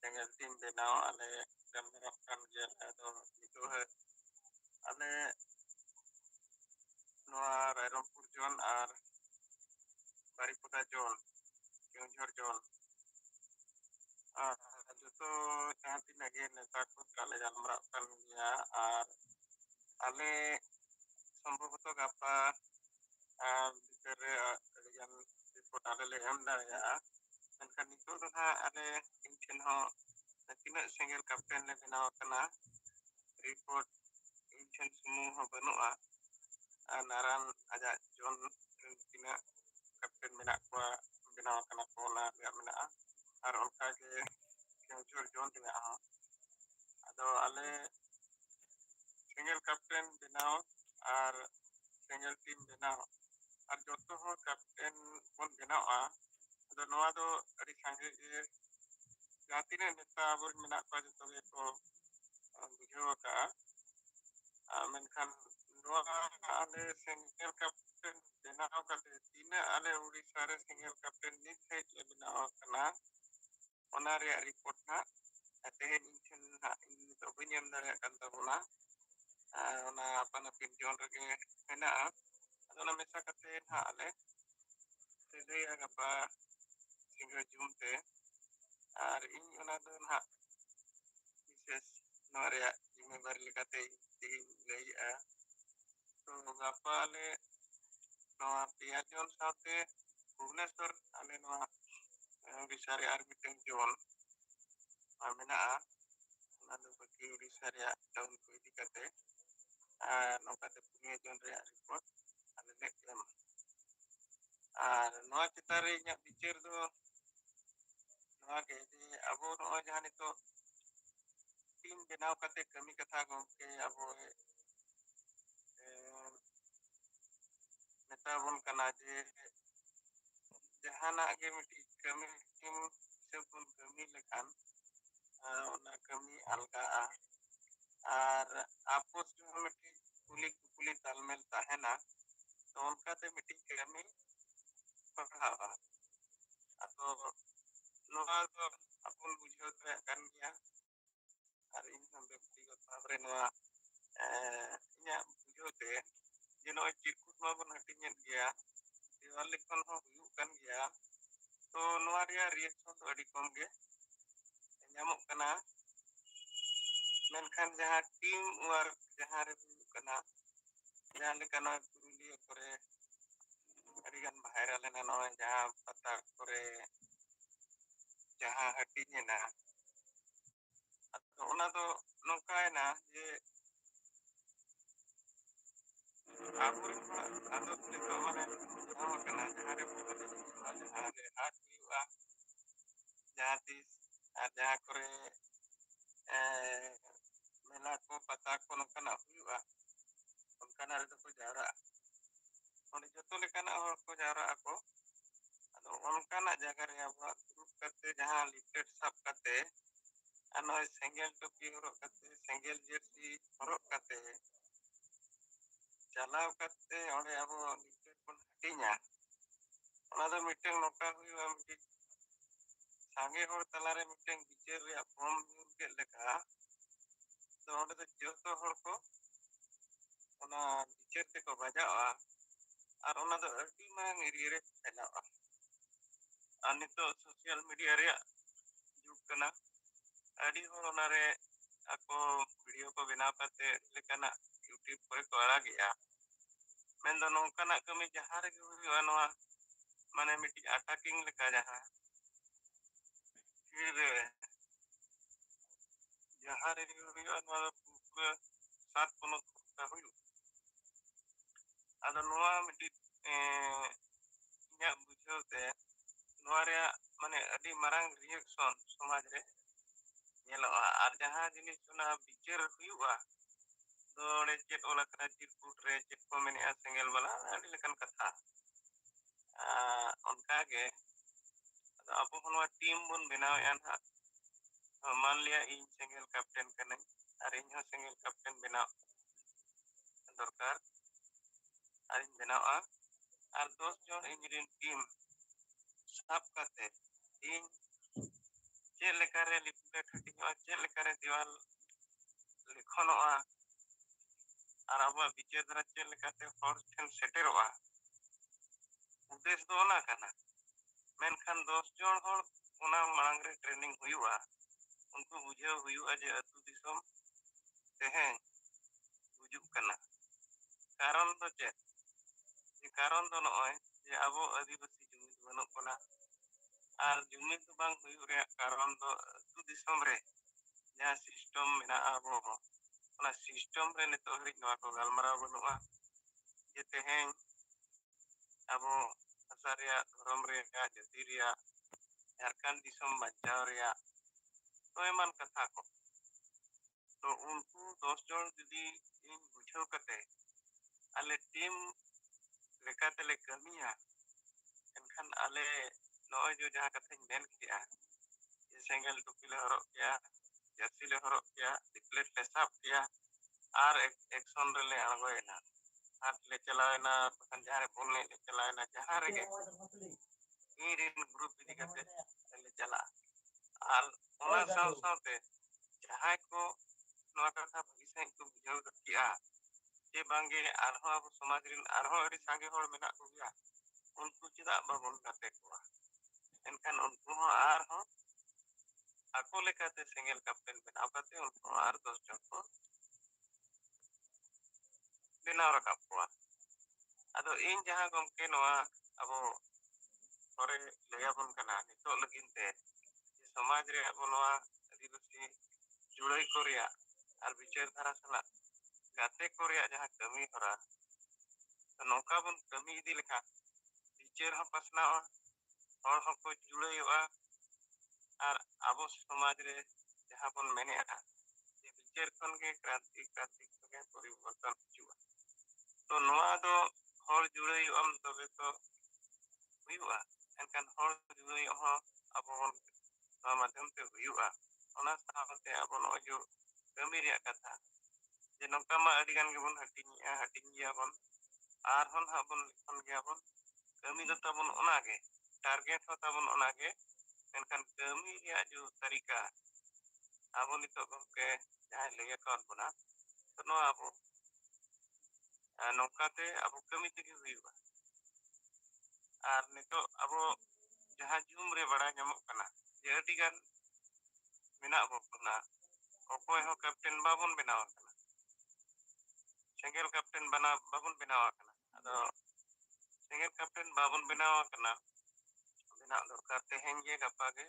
ᱥᱮᱸᱜᱮᱞ ᱴᱤᱢ ᱵᱮᱱᱟᱣ ᱟᱞᱮ ᱠᱟᱹᱢᱤᱨᱚᱜ ᱠᱟᱱ ᱜᱮᱭᱟ ᱟᱫᱚ ᱱᱤᱛᱚᱜ ᱟᱞᱮ ᱱᱚᱣᱟ ᱨᱟᱭᱨᱚᱝᱯᱩᱨ ᱡᱚᱱ ᱟᱨ ᱵᱟᱨᱤᱯᱟᱫᱟ ᱡᱚᱱ ᱠᱮᱣᱚᱱᱡᱷᱚᱲ ᱡᱚᱱ ᱡᱚᱛᱚ ᱡᱟᱦᱟᱸ ᱛᱤᱱᱟᱹᱜ ᱜᱮ ᱱᱮᱛᱟ ᱠᱚ ᱥᱟᱞᱟᱜ ᱜᱟᱞᱢᱟᱨᱟᱜ ᱠᱟᱱ ᱜᱮᱭᱟ ᱟᱨ ᱟᱞᱮ ᱥᱚᱢᱵᱷᱚᱵᱚᱛᱚ ᱜᱟᱯᱟ ᱵᱷᱤᱛᱟᱹᱨ ᱨᱮ ᱟᱹᱰᱤᱜᱟᱱ ᱨᱤᱯᱳর্ᱴ ᱟᱞᱮ ᱞᱮ ᱮᱢ ᱫᱟᱲᱮᱭᱟᱜᱼᱟ ᱢᱮᱱᱠᱷᱟᱱ ᱱᱤᱛᱚᱜ ᱫᱚ ᱦᱟᱸᱜ ᱟᱞᱮ ᱤᱧ ᱴᱷᱮᱱ ᱦᱚᱸ ᱛᱤᱱᱟᱹᱜ ᱥᱮᱸᱜᱮᱞ ᱠᱟᱯᱴᱮᱱ ᱞᱮ ᱵᱮᱱᱟᱣ ᱟᱠᱟᱱᱟ ᱨᱤᱯᱳর্ᱴ ᱤᱧ ᱴᱷᱮᱱ ᱥᱩᱢᱩᱝ ᱦᱚᱸ ᱵᱟᱹᱱᱩᱜᱼᱟ ᱟᱨ ᱱᱟᱨᱟᱱ ᱟᱡᱟᱜ ᱡᱚᱱ ᱛᱤᱱᱟᱹᱜ ᱠᱟᱯᱴᱮᱱ ᱢᱮᱱᱟᱜ ᱠᱚᱣᱟ ᱵᱮᱱᱟᱣ ᱟᱠᱟᱱᱟ ᱠᱚ ᱚᱱᱟ ᱨᱮᱭᱟᱜ ᱢᱮᱱᱟᱜᱼᱟ ᱟᱨ ᱚᱱᱠᱟᱜᱮ ᱠᱮᱣᱚᱱᱡᱷᱚᱲ ᱡᱚᱱ ᱨᱮᱭᱟᱜ ᱦᱚᱸ ᱟᱫᱚ ᱟᱞᱮ ᱥᱮᱸᱜᱮᱞ ᱠᱟᱯᱴᱮᱱ ᱵᱮᱱᱟᱣ ᱟᱨ ᱥᱮᱸᱜᱮᱞ ᱴᱤᱢ ᱵᱮᱱᱟᱣ ᱟᱨ ᱡᱚᱛᱚ ᱦᱚᱲ ᱠᱟᱯᱴᱮᱱ ᱵᱚᱱ ᱵᱮᱱᱟᱣᱼᱟ ᱟᱫᱚ ᱱᱚᱣᱟ ᱫᱚ ᱟᱹᱰᱤ ᱥᱟᱸᱜᱮ ᱜᱮ ᱡᱟᱦᱟᱸ ᱛᱤᱱᱟᱹᱜ ᱱᱮᱛᱟ ᱟᱵᱚᱨᱮᱱ ᱢᱮᱱᱟᱜ ᱠᱚᱣᱟ ᱡᱚᱛᱚ ᱜᱮᱠᱚ ᱵᱩᱡᱷᱟᱹᱣ ᱟᱠᱟᱜᱼᱟ ᱢᱮᱱᱠᱷᱟन ᱱᱚᱣᱟ ᱟᱞᱮ ᱥᱮᱸᱜᱮᱞ ᱠᱟᱯᱴᱮᱱ ᱵᱮᱱᱟᱣ ᱠᱟᱛᱮ ᱛᱤᱱᱟᱹᱜ ᱟᱞᱮ ᱩᱲᱤᱥᱥᱟ ᱨᱮ ᱥᱮᱸᱜᱮᱞ ᱠᱟᱯᱴᱮᱱ ᱱᱤᱛ ᱦᱟᱹᱵᱤᱡ ᱞᱮ ᱵᱮᱱᱟᱣ ᱟᱠᱟᱱᱟ ᱚᱱᱟ ᱨᱮᱭᱟᱜ ᱨᱤᱯᱳর্ট ᱦᱟᱸᱜ ᱛᱮᱦᱮᱧ ᱤᱧ ᱴᱷᱮᱱ ᱦᱟᱸᱜ ᱤᱧ ᱱᱤᱛᱚᱜ ᱵᱟᱹᱧ ᱮᱢ ᱫᱟᱲᱮᱭᱟᱜ ᱠᱟᱱ ᱛᱟᱵᱚᱱᱟ ᱚᱱᱟ ᱟᱯᱟᱱ ᱟᱹᱯᱤᱱ ᱡᱚᱱ ᱨᱮᱜᱮ ᱢᱮᱱᱟᱜᱼᱟ ᱟᱫᱚ ᱚᱱᱟ ᱢᱮᱥᱟ ᱠᱟᱛᱮ ᱦᱟᱸᱜ ᱟᱞᱮ ᱞᱟᱹᱭᱟ ᱜᱟᱯᱟ ᱥᱤᱸᱜᱟᱹᱲ ᱡᱩᱱ ᱛᱮ ᱟᱨ ᱤᱧ ᱚᱱᱟ ᱫᱚ ᱱᱟᱦᱟᱜ ᱵᱤᱥᱮᱥ ᱱᱚᱣᱟ ᱨᱮᱭᱟᱜ ᱡᱤᱢᱢᱮᱫᱟᱨᱤ ᱞᱮᱠᱟᱛᱮ ᱤᱧ ᱞᱟᱹᱭᱮᱜᱼᱟ ᱛᱚ ᱜᱟᱯᱟ ᱟᱞᱮ ᱱᱚᱣᱟ ᱯᱮᱭᱟ ᱡᱚᱱ ᱥᱟᱶᱛᱮ ᱵᱷᱩᱵᱽᱱᱮᱥᱥᱚᱨ ᱟᱞᱮ ᱱᱚᱣᱟ ᱩᱲᱤᱥᱥᱟ ᱨᱮ ᱟᱨ ᱢᱤᱫᱴᱮᱱ ᱡᱚᱱ ᱢᱮᱱᱟᱜᱼᱟ ᱚᱱᱟ ᱫᱚ ᱵᱟᱹᱠᱤ ᱩᱲᱤᱥᱥᱟ ᱨᱮᱭᱟᱜ ᱴᱟᱣᱩᱱ ᱠᱚ ᱤᱫᱤ ᱠᱟᱛᱮ ᱟᱨ ᱱᱚᱝᱠᱟᱛᱮ ᱯᱩᱱᱭᱟᱹ ᱡᱚᱱ ᱨᱮᱭᱟᱜ ᱨᱤᱯᱳর্ট ᱟᱞᱮ ᱞᱮ ᱮᱢᱟ ᱟᱨ ᱱᱚᱣᱟ ᱪᱮᱛᱟᱱ ᱨᱮ ᱤᱧᱟᱹᱜ ᱵᱤᱪᱟᱹᱨ ᱫᱚ ᱱᱚᱣᱟ ᱜᱮ ᱡᱮ ᱟᱵᱚ ᱱᱚᱜᱼᱚᱭ ᱡᱟᱦᱟᱸ ᱱᱤᱛᱚᱜ ᱴᱤᱢ ᱵᱮᱱᱟᱣ ᱠᱟᱛᱮ ᱠᱟᱹᱢᱤ ᱠᱟᱛᱷᱟ ᱜᱚᱢᱠᱮ ᱟᱵᱚ ᱢᱮᱛᱟ ᱵᱚᱱ ᱠᱟᱱᱟ ᱡᱮ ᱡᱟᱦᱟᱱᱟᱜ ᱜᱮ ᱢᱤᱫᱴᱤᱡ ᱠᱟᱹᱢᱤ ᱴᱤᱢ ᱦᱤᱥᱟᱹᱵ ᱵᱚᱱ ᱠᱟᱹᱢᱤ ᱞᱮᱠᱷᱟᱱ ᱚᱱᱟ ᱠᱟᱹᱢᱤ ᱟᱞᱜᱟᱜᱼᱟ ᱟᱨ ᱟᱯᱳᱥ ᱨᱮᱦᱚᱸ ᱢᱤᱫᱴᱤᱡ ᱠᱩᱞᱤ ᱠᱩᱯᱞᱤ ᱛᱟᱞᱢᱮᱞ ᱛᱟᱦᱮᱱᱟ ᱛᱚ ᱚᱱᱠᱟᱛᱮ ᱢᱤᱫᱴᱤᱡ ᱠᱟᱹᱢᱤ ᱯᱟᱲᱦᱟᱣᱼᱟ ᱟᱫᱚ ᱱᱚᱣᱟ ᱫᱚ ᱟᱵᱚ ᱵᱩᱡᱷᱟᱹᱣ ᱫᱟᱲᱮᱭᱟᱜ ᱠᱟᱱ ᱜᱮᱭᱟ ᱟᱨ ᱤᱧᱦᱚᱸ ᱵᱮᱠᱛᱤᱜᱚᱛ ᱵᱷᱟᱵᱽᱨᱮ ᱱᱚᱣᱟ ᱤᱧᱟᱹᱜ ᱵᱩᱡᱷᱟᱹᱣ ᱛᱮ ᱡᱮ ᱱᱚᱜᱼᱚᱭ ᱪᱤᱨᱠᱩᱴ ᱢᱟᱵᱚᱱ ᱦᱟᱹᱴᱤᱧᱮᱫ ᱜᱮᱭᱟ ᱫᱮᱣᱟᱞᱤ ᱠᱷᱚᱱ ᱦᱚᱸ ᱦᱩᱭᱩᱜ ᱠᱟᱱ ᱜᱮᱭᱟ ᱛᱚ ᱱᱚᱣᱟ ᱨᱮᱭᱟᱜ ᱨᱤᱭᱮᱠᱥᱚᱱ ᱫᱚ ᱟᱹᱰᱤ ᱠᱚᱢ ᱜᱮ ᱧᱟᱢᱚᱜ ᱠᱟᱱᱟ ᱢᱮᱱᱠᱷᱟन ᱡᱟᱦᱟᱸ ᱴᱤᱢ ᱳᱣᱟᱨᱠ ᱡᱟᱦᱟᱸ ᱨᱮ ᱦᱩᱭᱩᱜ ᱠᱟᱱᱟ ᱡᱟᱦᱟᱸ ᱞᱮᱠᱟ ᱱᱚᱣᱟ ᱯᱩᱨᱩᱞᱤᱭᱟᱹ ᱠᱚᱨᱮ ᱟᱹᱰᱤᱜᱟᱱ ᱵᱷᱟᱭᱨᱟᱞ ᱮᱱᱟ ᱱᱚᱜᱼᱚᱭ ᱡᱟᱦᱟᱸ ᱯᱟᱛᱟ ᱠᱚᱨᱮ ᱡᱟᱦᱟᱸ ᱦᱟᱹᱴᱤᱧ ᱮᱱᱟ ᱟᱫᱚ ᱚᱱᱟ ᱫᱚ ᱱᱚᱝᱠᱟᱭᱮᱱᱟ ᱡᱮ ᱟᱵᱚᱨᱮᱱ ᱦᱚᱲᱟᱜ ᱟᱫᱚ ᱱᱤᱛᱚᱜ ᱢᱟᱱᱮ ᱧᱟᱢ ᱟᱠᱟᱱᱟ ᱡᱟᱦᱟᱸᱨᱮ ᱡᱟᱦᱟᱸᱨᱮ ᱦᱟᱴ ᱦᱩᱭᱩᱜᱼᱟ ᱡᱟᱦᱟᱸ ᱛᱤᱥ ᱟᱨ ᱡᱟᱦᱟᱸ ᱠᱚᱨᱮ ᱢᱮᱞᱟ ᱠᱚ ᱯᱟᱛᱟ ᱠᱚ ᱱᱚᱝᱠᱟᱱᱟᱜ ᱦᱩᱭᱩᱜᱼᱟ ᱚᱱᱠᱟᱱᱟᱜ ᱨᱮᱫᱚ ᱠᱚ ᱡᱟᱣᱨᱟᱜᱼᱟ ᱚᱸᱰᱮ ᱡᱚᱛᱚ ᱞᱮᱠᱟᱱᱟᱜ ᱦᱚᱲ ᱠᱚ ᱡᱟᱣᱨᱟᱜ ᱟᱠᱚ ᱟᱫᱚ ᱚᱱᱠᱟᱱᱟᱜ ᱡᱟᱭᱜᱟ ᱨᱮ ᱟᱵᱚᱣᱟᱜ ᱫᱩᱲᱩᱵ ᱠᱟᱛᱮ ᱡᱟᱦᱟᱸ ᱞᱤᱯᱷᱞᱮᱴ ᱥᱟᱵ ᱠᱟᱛᱮ ᱟᱨ ᱱᱚᱜᱼᱚᱭ ᱥᱮᱸᱜᱮᱞ ᱴᱩᱯᱤ ᱦᱚᱨᱚᱜ ᱠᱟᱛᱮ ᱥᱮᱸᱜᱮᱞ ᱡᱟᱹᱨᱥᱤ ᱦᱚᱨᱚᱜ ᱠᱟᱛᱮ ᱪᱟᱞᱟᱣ ᱠᱟᱛᱮ ᱚᱸᱰᱮ ᱟᱵᱚ ᱞᱤᱯᱷᱞᱮᱴ ᱵᱚᱱ ᱦᱟᱹᱴᱤᱧᱟ ᱚᱱᱟ ᱫᱚ ᱢᱤᱫᱴᱮᱱ ᱱᱚᱝᱠᱟ ᱦᱩᱭᱩᱜᱼᱟ ᱢᱤᱫᱴᱤᱡ ᱥᱟᱸᱜᱮ ᱦᱚᱲ ᱛᱟᱞᱟᱨᱮ ᱢᱤᱫᱴᱮᱱ ᱵᱤᱪᱟᱹᱨ ᱨᱮᱭᱟᱜ ᱯᱷᱨᱚᱢ ᱧᱩᱨ ᱠᱮᱫ ᱞᱮᱠᱟ ᱛᱚ ᱚᱸᱰᱮ ᱫᱚ ᱡᱚᱛᱚ ᱦᱚᱲ ᱠᱚ ᱚᱱᱟ ᱵᱤᱪᱟᱹᱨ ᱛᱮᱠᱚ ᱵᱟᱡᱟᱜᱼᱟ ᱟᱨ ᱚᱱᱟ ᱫᱚ ᱟᱹᱰᱤ ᱢᱟᱨᱟᱝ ᱮᱨᱤᱭᱟ ᱨᱮ ᱯᱷᱮᱞᱟᱜᱼᱟ ᱟᱨ ᱱᱤᱛᱚᱜ ᱥᱳᱥᱟᱞ ᱢᱤᱰᱤᱭᱟ ᱨᱮᱭᱟᱜ ᱡᱩᱜᱽ ᱠᱟᱱᱟ ᱟᱹᱰᱤ ᱦᱚᱲ ᱚᱱᱟᱨᱮ ᱟᱠᱚ ᱵᱷᱤᱰᱤᱭᱳ ᱠᱚ ᱵᱮᱱᱟᱣ ᱠᱟᱛᱮ ᱞᱮᱠᱟᱱᱟᱜ ᱤᱭᱩᱴᱩᱵᱽ ᱠᱚᱨᱮ ᱠᱚ ᱟᱲᱟᱜᱮᱜᱼᱟ ᱢᱮᱱᱫᱚ ᱱᱚᱝᱠᱟᱱᱟᱜ ᱠᱟᱹᱢᱤ ᱡᱟᱦᱟᱸ ᱨᱮᱜᱮ ᱦᱩᱭᱩᱜᱼᱟ ᱱᱚᱣᱟ ᱢᱟᱱᱮ ᱢᱤᱫᱴᱤᱡ ᱟᱴᱟᱠᱤᱝ ᱞᱮᱠᱟ ᱡᱟᱦᱟᱸ ᱡᱟᱦᱟᱸ ᱨᱮᱜᱮ ᱦᱩᱭᱩᱜᱼᱟ ᱱᱚᱣᱟ ᱫᱚ ᱯᱩᱨᱟᱹ ᱥᱟᱛ ᱯᱚᱱᱚᱛ ᱦᱩᱭᱩᱜ ᱟᱫᱚ ᱱᱚᱣᱟ ᱢᱤᱫᱴᱤᱡ ᱤᱧᱟᱹᱜ ᱵᱩᱡᱷᱟᱹᱣ ᱛᱮ ᱱᱚᱣᱟ ᱨᱮᱭᱟᱜ ᱢᱟᱱᱮ ᱟᱹᱰᱤ ᱢᱟᱨᱟᱝ ᱨᱤᱭᱮᱠᱥᱚᱱ ᱥᱚᱢᱟᱡᱽ ᱨᱮ ᱧᱮᱞᱚᱜᱼᱟ ᱟᱨ ᱡᱟᱦᱟᱸ ᱡᱤᱱᱤᱥ ᱚᱱᱟ ᱵᱤᱪᱟᱹᱨ ᱦᱩᱭᱩᱜᱼᱟ ᱚᱸᱰᱮ ᱪᱮᱫ ᱚᱞ ᱟᱠᱟᱱᱟ ᱪᱤᱨᱠᱩᱴ ᱨᱮ ᱪᱮᱫ ᱠᱚ ᱢᱮᱱᱮᱜᱼᱟ ᱥᱮᱸᱜᱮᱞ ᱵᱟᱞᱟ ᱟᱹᱰᱤ ᱞᱮᱠᱟᱱ ᱠᱟᱛᱷᱟ ᱚᱱᱠᱟᱜᱮ ᱟᱫᱚ ᱟᱵᱚ ᱦᱚᱸ ᱱᱚᱣᱟ ᱴᱤᱢ ᱵᱚᱱ ᱵᱮᱱᱟᱣᱮᱜᱼᱟ ᱱᱟᱦᱟᱜ ᱢᱟᱱᱞᱤᱭᱟ ᱤᱧ ᱥᱮᱸᱜᱮᱞ ᱠᱮᱯᱴᱮᱱ ᱠᱟᱹᱱᱟᱹᱧ ᱟᱨ ᱤᱧ ᱦᱚᱸ ᱥᱮᱸᱜᱮᱞ ᱠᱮᱯᱴᱮᱱ ᱵᱮᱱᱟᱣ दरकार आरिन बनावा और 10 जन इंजीनियर टीम साफ करते इन चेक लेकारे लिपलेट हटिङा चेक लेकारे दीवाल लिखनोआ और अब विचार द्वारा चेक लेकाते हर ठेन सेटेरोआ उद्देश्य दो ना करना मेनखान 10 जन हर उना मांग रे ट्रेनिंग हुआ उनको बुझाव हुआ जे अतु दिसम तेहे बुजुक करना कारण तो चेक कारण तो नय जे अब आदिवासी जुमिद बनोग कना और जुमिद बांग हुयु रे कारण तो अतु दिसम रे जहां सिस्टम मेना आबो ओना सिस्टम रे नितो हरि नवा को गलमराव बनुआ जे तेहें अब हसारिया धर्म रे जाति रिया झारखंड दिसम बचाव रिया तो एमान कथा को तो उनको 10 जन जुदी इन बुझाव कते आले टीम लेकातेले कमिया एनखान आले नय जो जहां कथाñ मेन किया सेंगल टुपी ले हरक किया जर्सी ले हरक किया डिप्लेट ले साफ किया आर एक्शन रे ले आगोयना हाथ ले चलावेना बखन जहां रे बोलने ले चलावेना जहां रे गे इन ग्रुप इदी कते ले चला आर ओना साव सावते जहां को नवा कथा भगिसा को बुझाव किया जे बांगे आरहो अब समाज रिन आरहो अडी सांगे होड़ मेना को गया उनको चिदा बाबन काते को एनखान उनको आरहो ako lekate single captain benaw kate unko ar 10 jon ko benaw rakap koa ado in jaha gomke noa abo pore layabon kana nito lagin te समाज रे abo noa आदिवासी जुड़ाई को रिया और विचार धारा सला गाते को रिया जहां कमी होरा तो नौका बन कमी इदी लेखा विचार हो पसनावा और हो को जुड़ाईवा और आबो समाज रे जहां बन मेनेआ जे विचार खन के क्रांति के परिवर्तन हुआ तो नोआ दो हर जुड़ाई हम तबे तो हुआ एनकान हर जुड़ाई हो आबो नोआ माध्यम ते हुआ ओना साथे आबो नो जो कमी रे कथा जे नोका मा अडी गान गेबन हटिंगिया बन आर हन हाबन लिखन गया बन कमी दो तबन ओना गे टारगेट हो तबन ओना गे एनकान कमी रे जो तरीका आबो नितो गमके जहां लेगे कर बना तो नो आबो नौकाते आबो कमी तेगे हुआ और नितो आबो जहां जूम रे बड़ा ñamok kana जे अडी गान मेना बना ओकोय हो कैप्टन बाबन बनाव kana सिंगल कैप्टन बना बाबन बनाव kana अदो सिंगल कैप्टन बाबन बनाव kana बनाव दरकार तेहें जे गपा गे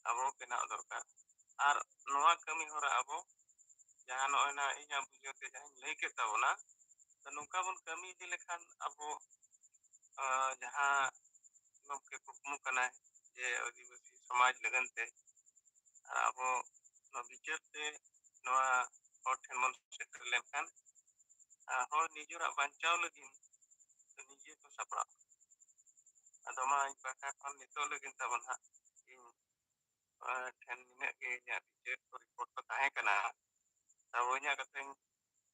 आबो बनाव दरकार और नोआ कमी होरा आबो जहां नोना इया बुझते जहां लई के ताबोना तो नौका बन कमी इदी लेखान आबो जहां नोके कुकमु कना जे आदिवासी समाज लगनते आबो नो विचारते नोआ हर ठेन मन सेटल लेखान हर निजरा बांचाव लगिन तो निजे को सपड़ा अदो मा इन पाखा खन नितो लगिन ताबन हा इन ठेन निने के या विचार को रिपोर्ट को ताहे कना तब nya कतें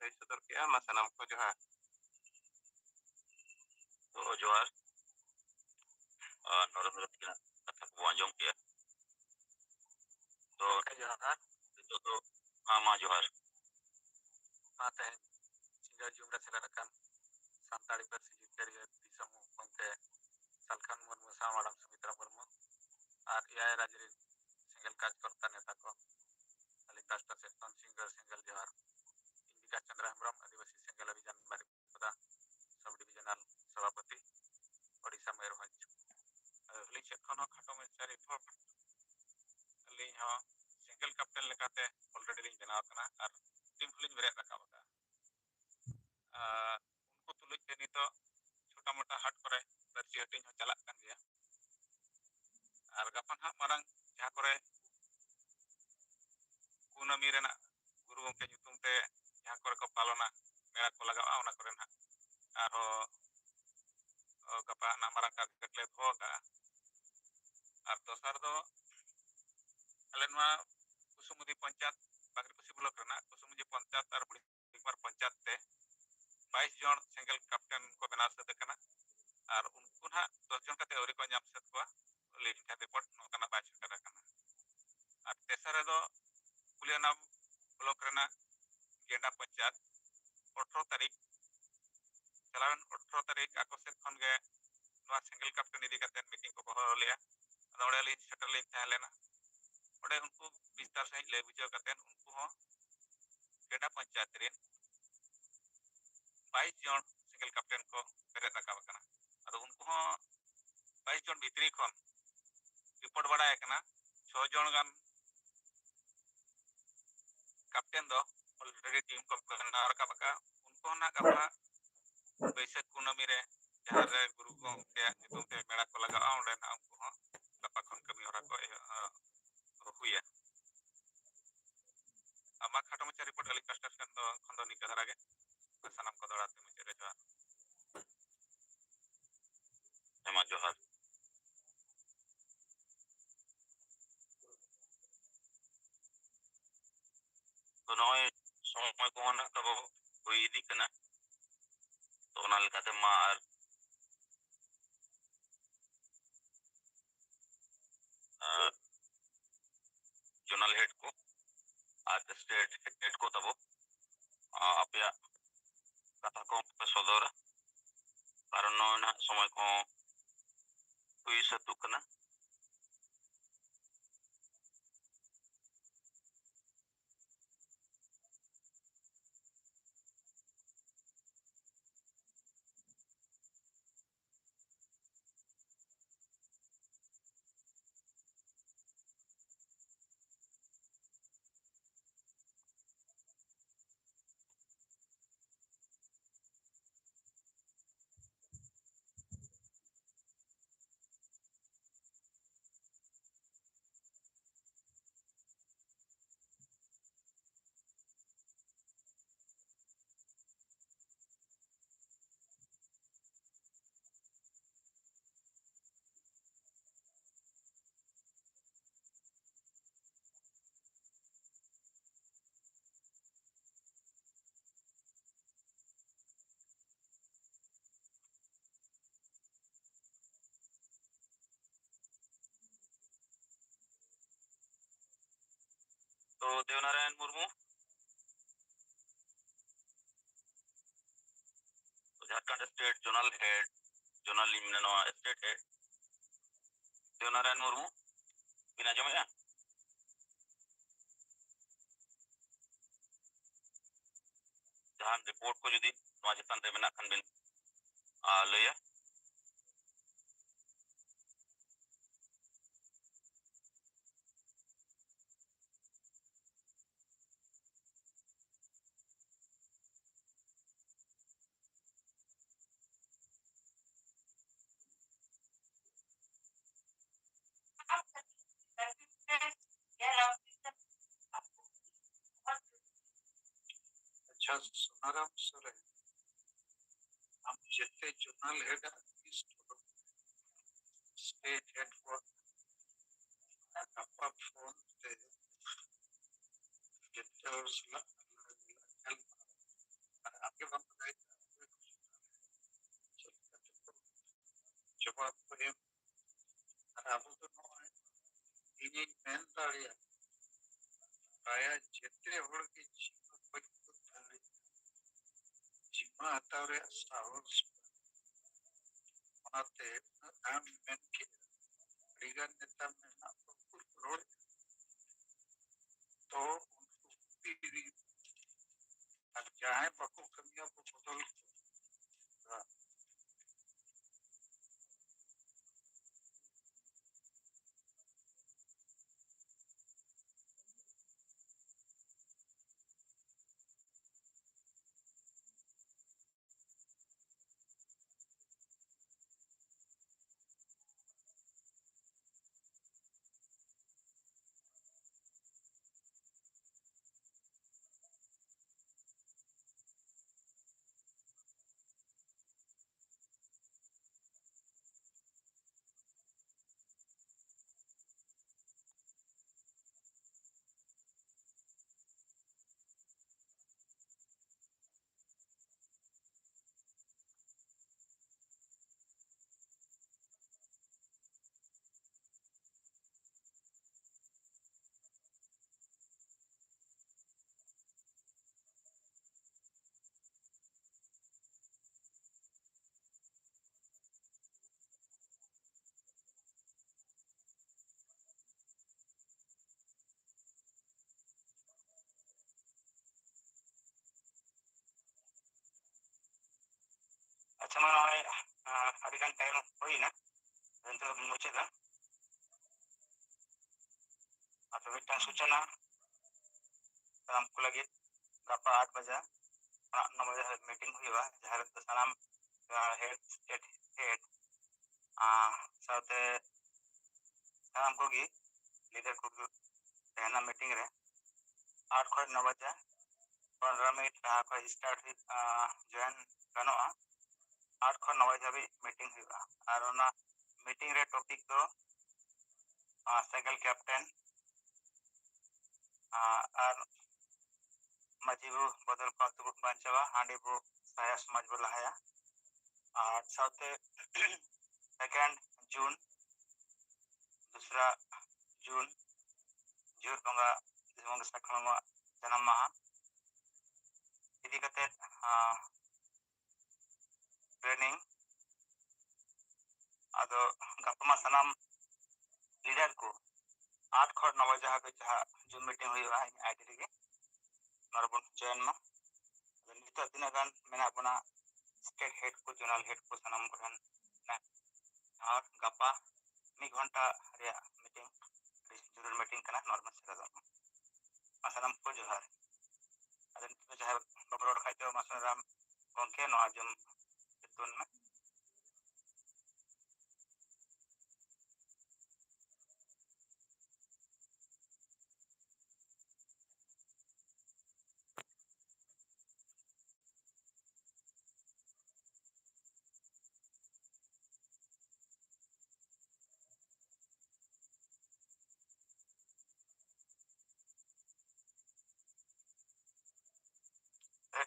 लई सदर के मा सनाम को जोहार तो जोहार नरेंद्र तिला कथा को आंजम किया तो जोहार तो मा जोहार माते सिंगर जुमरा सेलारकान सानताड़ी पार्सी जितेरिया दिसम पंके सालखान मुर्मू सामाड़ाम सुमित्रा मुर्मू और एआई राजरी सिंगल कार्यकर्ता नेता को अलिकास्टा सेक्शन सिंगल जोहार इंडिका चंद्र हेम्ब्रम आदिवासी सिंगल अभियान बारिपदा सब डिविजनल सभापति ओडिशा मयूरभंज अली सेक्शन खाटो में चार रिपोर्ट अली हो सिंगल कैप्टन लेकाते ऑलरेडी लिंग बनाव कना और टीम लिंग बेरे रखा बका उनको तुलुज के नितो छोटा मोटा हाट करे बर्ची हटिंग हो चला कान गया और गपन हा मारंग जहां करे kunami rena guru gongke nyutum te jahan kore ko palona mera ko lagawa ona kore na aro gapa na marang kakle ho ka ar dosar do ale nwa kusumudi panchat bagri pusi blok rena kusumudi panchat ar bukmar panchat te 22 John single captain ko benaw sete kana ar unku na 10 John kate auri ko nyam set ko leading ka report no kana baich kada kana ar tesare do kulianam blok rena genda panchat 18 tarik chalawan 18 tarik ako set khon ge nwa single captain idi kate meeting ko ho leya ado ore li setter li thalena ore unku bistar sahi le bujau kate unku ho genda panchat rin 22 John single captain ko peret rakab kana ado unku ho 22 John bhitri khon report bada kana 6 John gan captain do already team ko kana rakab ka unku na gapa Baisak kunami re jahan re guru ko ke nyutum te mera ko lagawa onde na unku ho gapa khon kami ora ko huya ama khato macha report ali construction do khondo nika darage sanam ko dorate macha re jwa ema johar to noy somoy ko na ko hoy idi kana to ona lekate ma ar zonal head ko ar state head ko tabo apya kata ko sodora karon na somoy ko huy satu kana to Devnarayan Murmu Jharkhand state zonal head zonal limnano state head Devnarayan Murmu bina jomaya jahan report ko jodi nwa chetan re mena kan bin laya अच्छा Sunaram sir हम जितने general head state head for upper phone ते जितने और सुना help आपके बात बताइए जवाब पर आप तो नो है ini mental kaya jete hor ki jima atare saus onate am men ki rigan neta men apur rod to unku jahe bako kamiya ko bodol ᱥᱚᱢᱚᱭ ᱱᱚᱜᱼᱚᱭ ᱟᱹᱰᱤᱜᱟᱱ ᱴᱟᱭᱤᱢ ᱦᱩᱭᱱᱟ, ᱱᱤᱛᱚᱜ ᱢᱩᱪᱟᱹᱫᱟ᱾ ᱟᱫᱚ ᱢᱤᱫᱴᱟᱝ ᱥᱩᱪᱚᱱᱟ ᱥᱟᱱᱟᱢ ᱠᱚ ᱞᱟᱹᱜᱤᱫ ᱜᱟᱯᱟ 8 ᱵᱟᱡᱟ ᱠᱷᱚᱱᱟᱜ 9 ᱵᱟᱡᱟ ᱦᱟᱹᱵᱤᱡ ᱢᱤᱴᱤᱝ ᱦᱩᱭᱩᱜᱼᱟ, ᱡᱟᱦᱟᱸ ᱨᱮᱫᱚ ᱥᱟᱱᱟᱢ ᱦᱮᱰ ᱥᱴᱮᱴ ᱦᱮᱰ ᱥᱟᱶᱛᱮ ᱥᱟᱱᱟᱢ ᱠᱚᱜᱮ ᱞᱤᱰᱟᱨ ᱠᱚᱜᱮ ᱛᱟᱦᱮᱱᱟ ᱢᱤᱴᱤᱝ ᱨᱮ। 8 ᱠᱷᱚᱱ 9 ᱵᱟᱡᱟ 15 ᱢᱤᱱᱤᱴ ᱞᱟᱦᱟ ᱠᱷᱚᱱ ᱥᱴᱟᱨᱴ ᱡᱚᱭᱮᱱ ᱜᱟᱱᱚᱜᱼᱟ। 8 ᱠᱷᱚᱱ 9 ᱵᱟᱡᱟ ᱦᱟᱹᱵᱤᱡ ᱢᱤᱴᱤᱝ ᱦᱩᱭᱩᱜᱼᱟ। ᱟᱨ ᱚᱱᱟ ᱢᱤᱴᱤᱝ ᱨᱮ ᱴᱚᱯᱤᱠ ᱫᱚ ᱥᱟᱭᱠᱮᱞ ᱠᱮᱯᱴᱮᱱ ᱟᱨ ᱢᱟᱹᱡᱷᱤ ᱵᱚ ᱵᱚᱫᱚᱞ ᱠᱚᱣᱟ, ᱟᱹᱛᱩ ᱵᱚ ᱵᱟᱧᱪᱟᱣᱟ, ᱦᱟᱺᱰᱤ ᱵᱚ ᱥᱟᱦᱟᱭᱟ, ᱥᱚᱢᱟᱡᱽ ᱵᱚ ᱞᱟᱦᱟᱭᱟ। ᱟᱨ ᱥᱟᱶᱛᱮ 2 ᱡᱩᱱ 2 ᱡᱩᱱ ᱡᱳᱨ ᱵᱚᱸᱜᱟ ᱫᱤᱥᱚᱢ ᱵᱚᱸᱜᱟ ᱥᱟᱠᱷᱟ ᱢᱟᱢᱟᱣᱟᱜ ᱡᱟᱱᱟᱢ ᱢᱟᱦᱟ ᱤᱫᱤ ᱠᱟᱛᱮᱫ ᱴᱨᱮᱱᱤᱝ। ᱟᱫᱚ ᱜᱟᱯᱟ ᱢᱟ ᱥᱟᱱᱟᱢ ᱞᱤᱰᱟᱨ ᱠᱚ 8 ᱠᱷᱚᱱ 9 ᱵᱟᱡᱟ ᱦᱟᱹᱵᱤᱡ ᱡᱟᱦᱟᱸ ᱡᱩᱢ ᱢᱤᱴᱤᱝ ᱦᱩᱭᱩᱜᱼᱟ ᱟᱭᱰᱤ ᱨᱮᱜᱮ, ᱚᱱᱟ ᱨᱮᱵᱚᱱ ᱡᱚᱭᱮᱱ ᱢᱟ। ᱟᱫᱚ ᱱᱤᱛᱚᱜ ᱛᱤᱱᱟᱹᱜ ᱜᱟᱱ ᱢᱮᱱᱟᱜ ᱵᱚᱱᱟ ᱥᱴᱮᱴ ᱦᱮᱰ ᱠᱚ, ᱡᱳনাᱞ ᱦᱮᱰ ᱠᱚ, ᱥᱟᱱᱟᱢ ᱠᱚᱴᱷᱮᱱ ᱟᱨ ᱜᱟᱯᱟ 1 ᱜᱷᱚᱱᱴᱟ ᱨᱮᱭᱟᱜ ᱢᱤᱴᱤᱝ, ᱡᱚᱨᱩᱨ ᱢᱤᱴᱤᱝ ᱠᱟᱱᱟ ᱱᱚᱨᱢᱟᱞ ᱥᱮᱫ ᱥᱟᱱᱟᱢ ᱠᱚ ᱡᱚᱦᱟᱨ। ᱟᱫᱚ ᱱᱤᱛᱚᱜ ᱡᱟᱦᱟᱸᱭ ᱵᱟᱵᱚ ᱨᱚᱲ ᱠᱷᱟᱡ ᱫᱚ ᱢᱟᱥᱩᱨᱟᱢ ᱜᱚᱝᱠᱮ ᱱᱚᱣᱟ ᱟᱸᱡᱚᱢ ᱛᱩᱱ ᱢᱮ।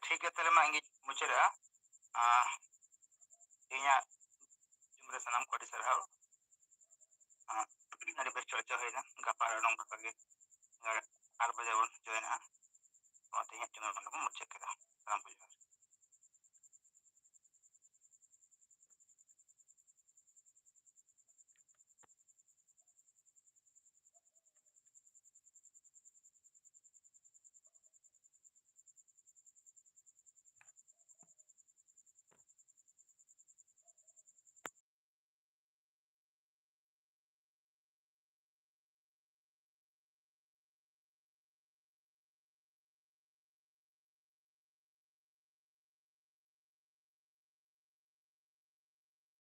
ᱴᱷᱤक ᱜᱮᱭᱟ, ᱛᱟᱦᱞᱮ ᱢᱟ ᱤᱧ ᱢᱩᱪᱟᱹᱫᱮᱜᱼᱟ। ᱤᱧᱟᱹᱜ ᱡᱩᱢ ᱨᱮ ᱥᱟᱱᱟᱢ ᱠᱚ ᱟᱹᱰᱤ ᱥᱟᱨᱦᱟᱣ। ᱟᱹᱰᱤ ᱵᱮᱥ ᱪᱚᱨᱪᱟ ᱦᱩᱭᱱᱟ। ᱜᱟᱯᱟ ᱱᱚᱝᱠᱟ ᱜᱮ 8 ᱵᱟᱡᱮ ᱵᱚᱱ ᱡᱚᱭᱮᱱᱟ। ᱚᱱᱟᱛᱮ ᱤᱧᱟᱹᱜ ᱡᱩᱢ ᱵᱚᱱ ᱢᱩᱪᱟᱹᱫ ᱠᱮᱫᱟ। ᱥᱟᱱᱟᱢ ᱠᱚ ᱡᱚᱦᱟᱨ।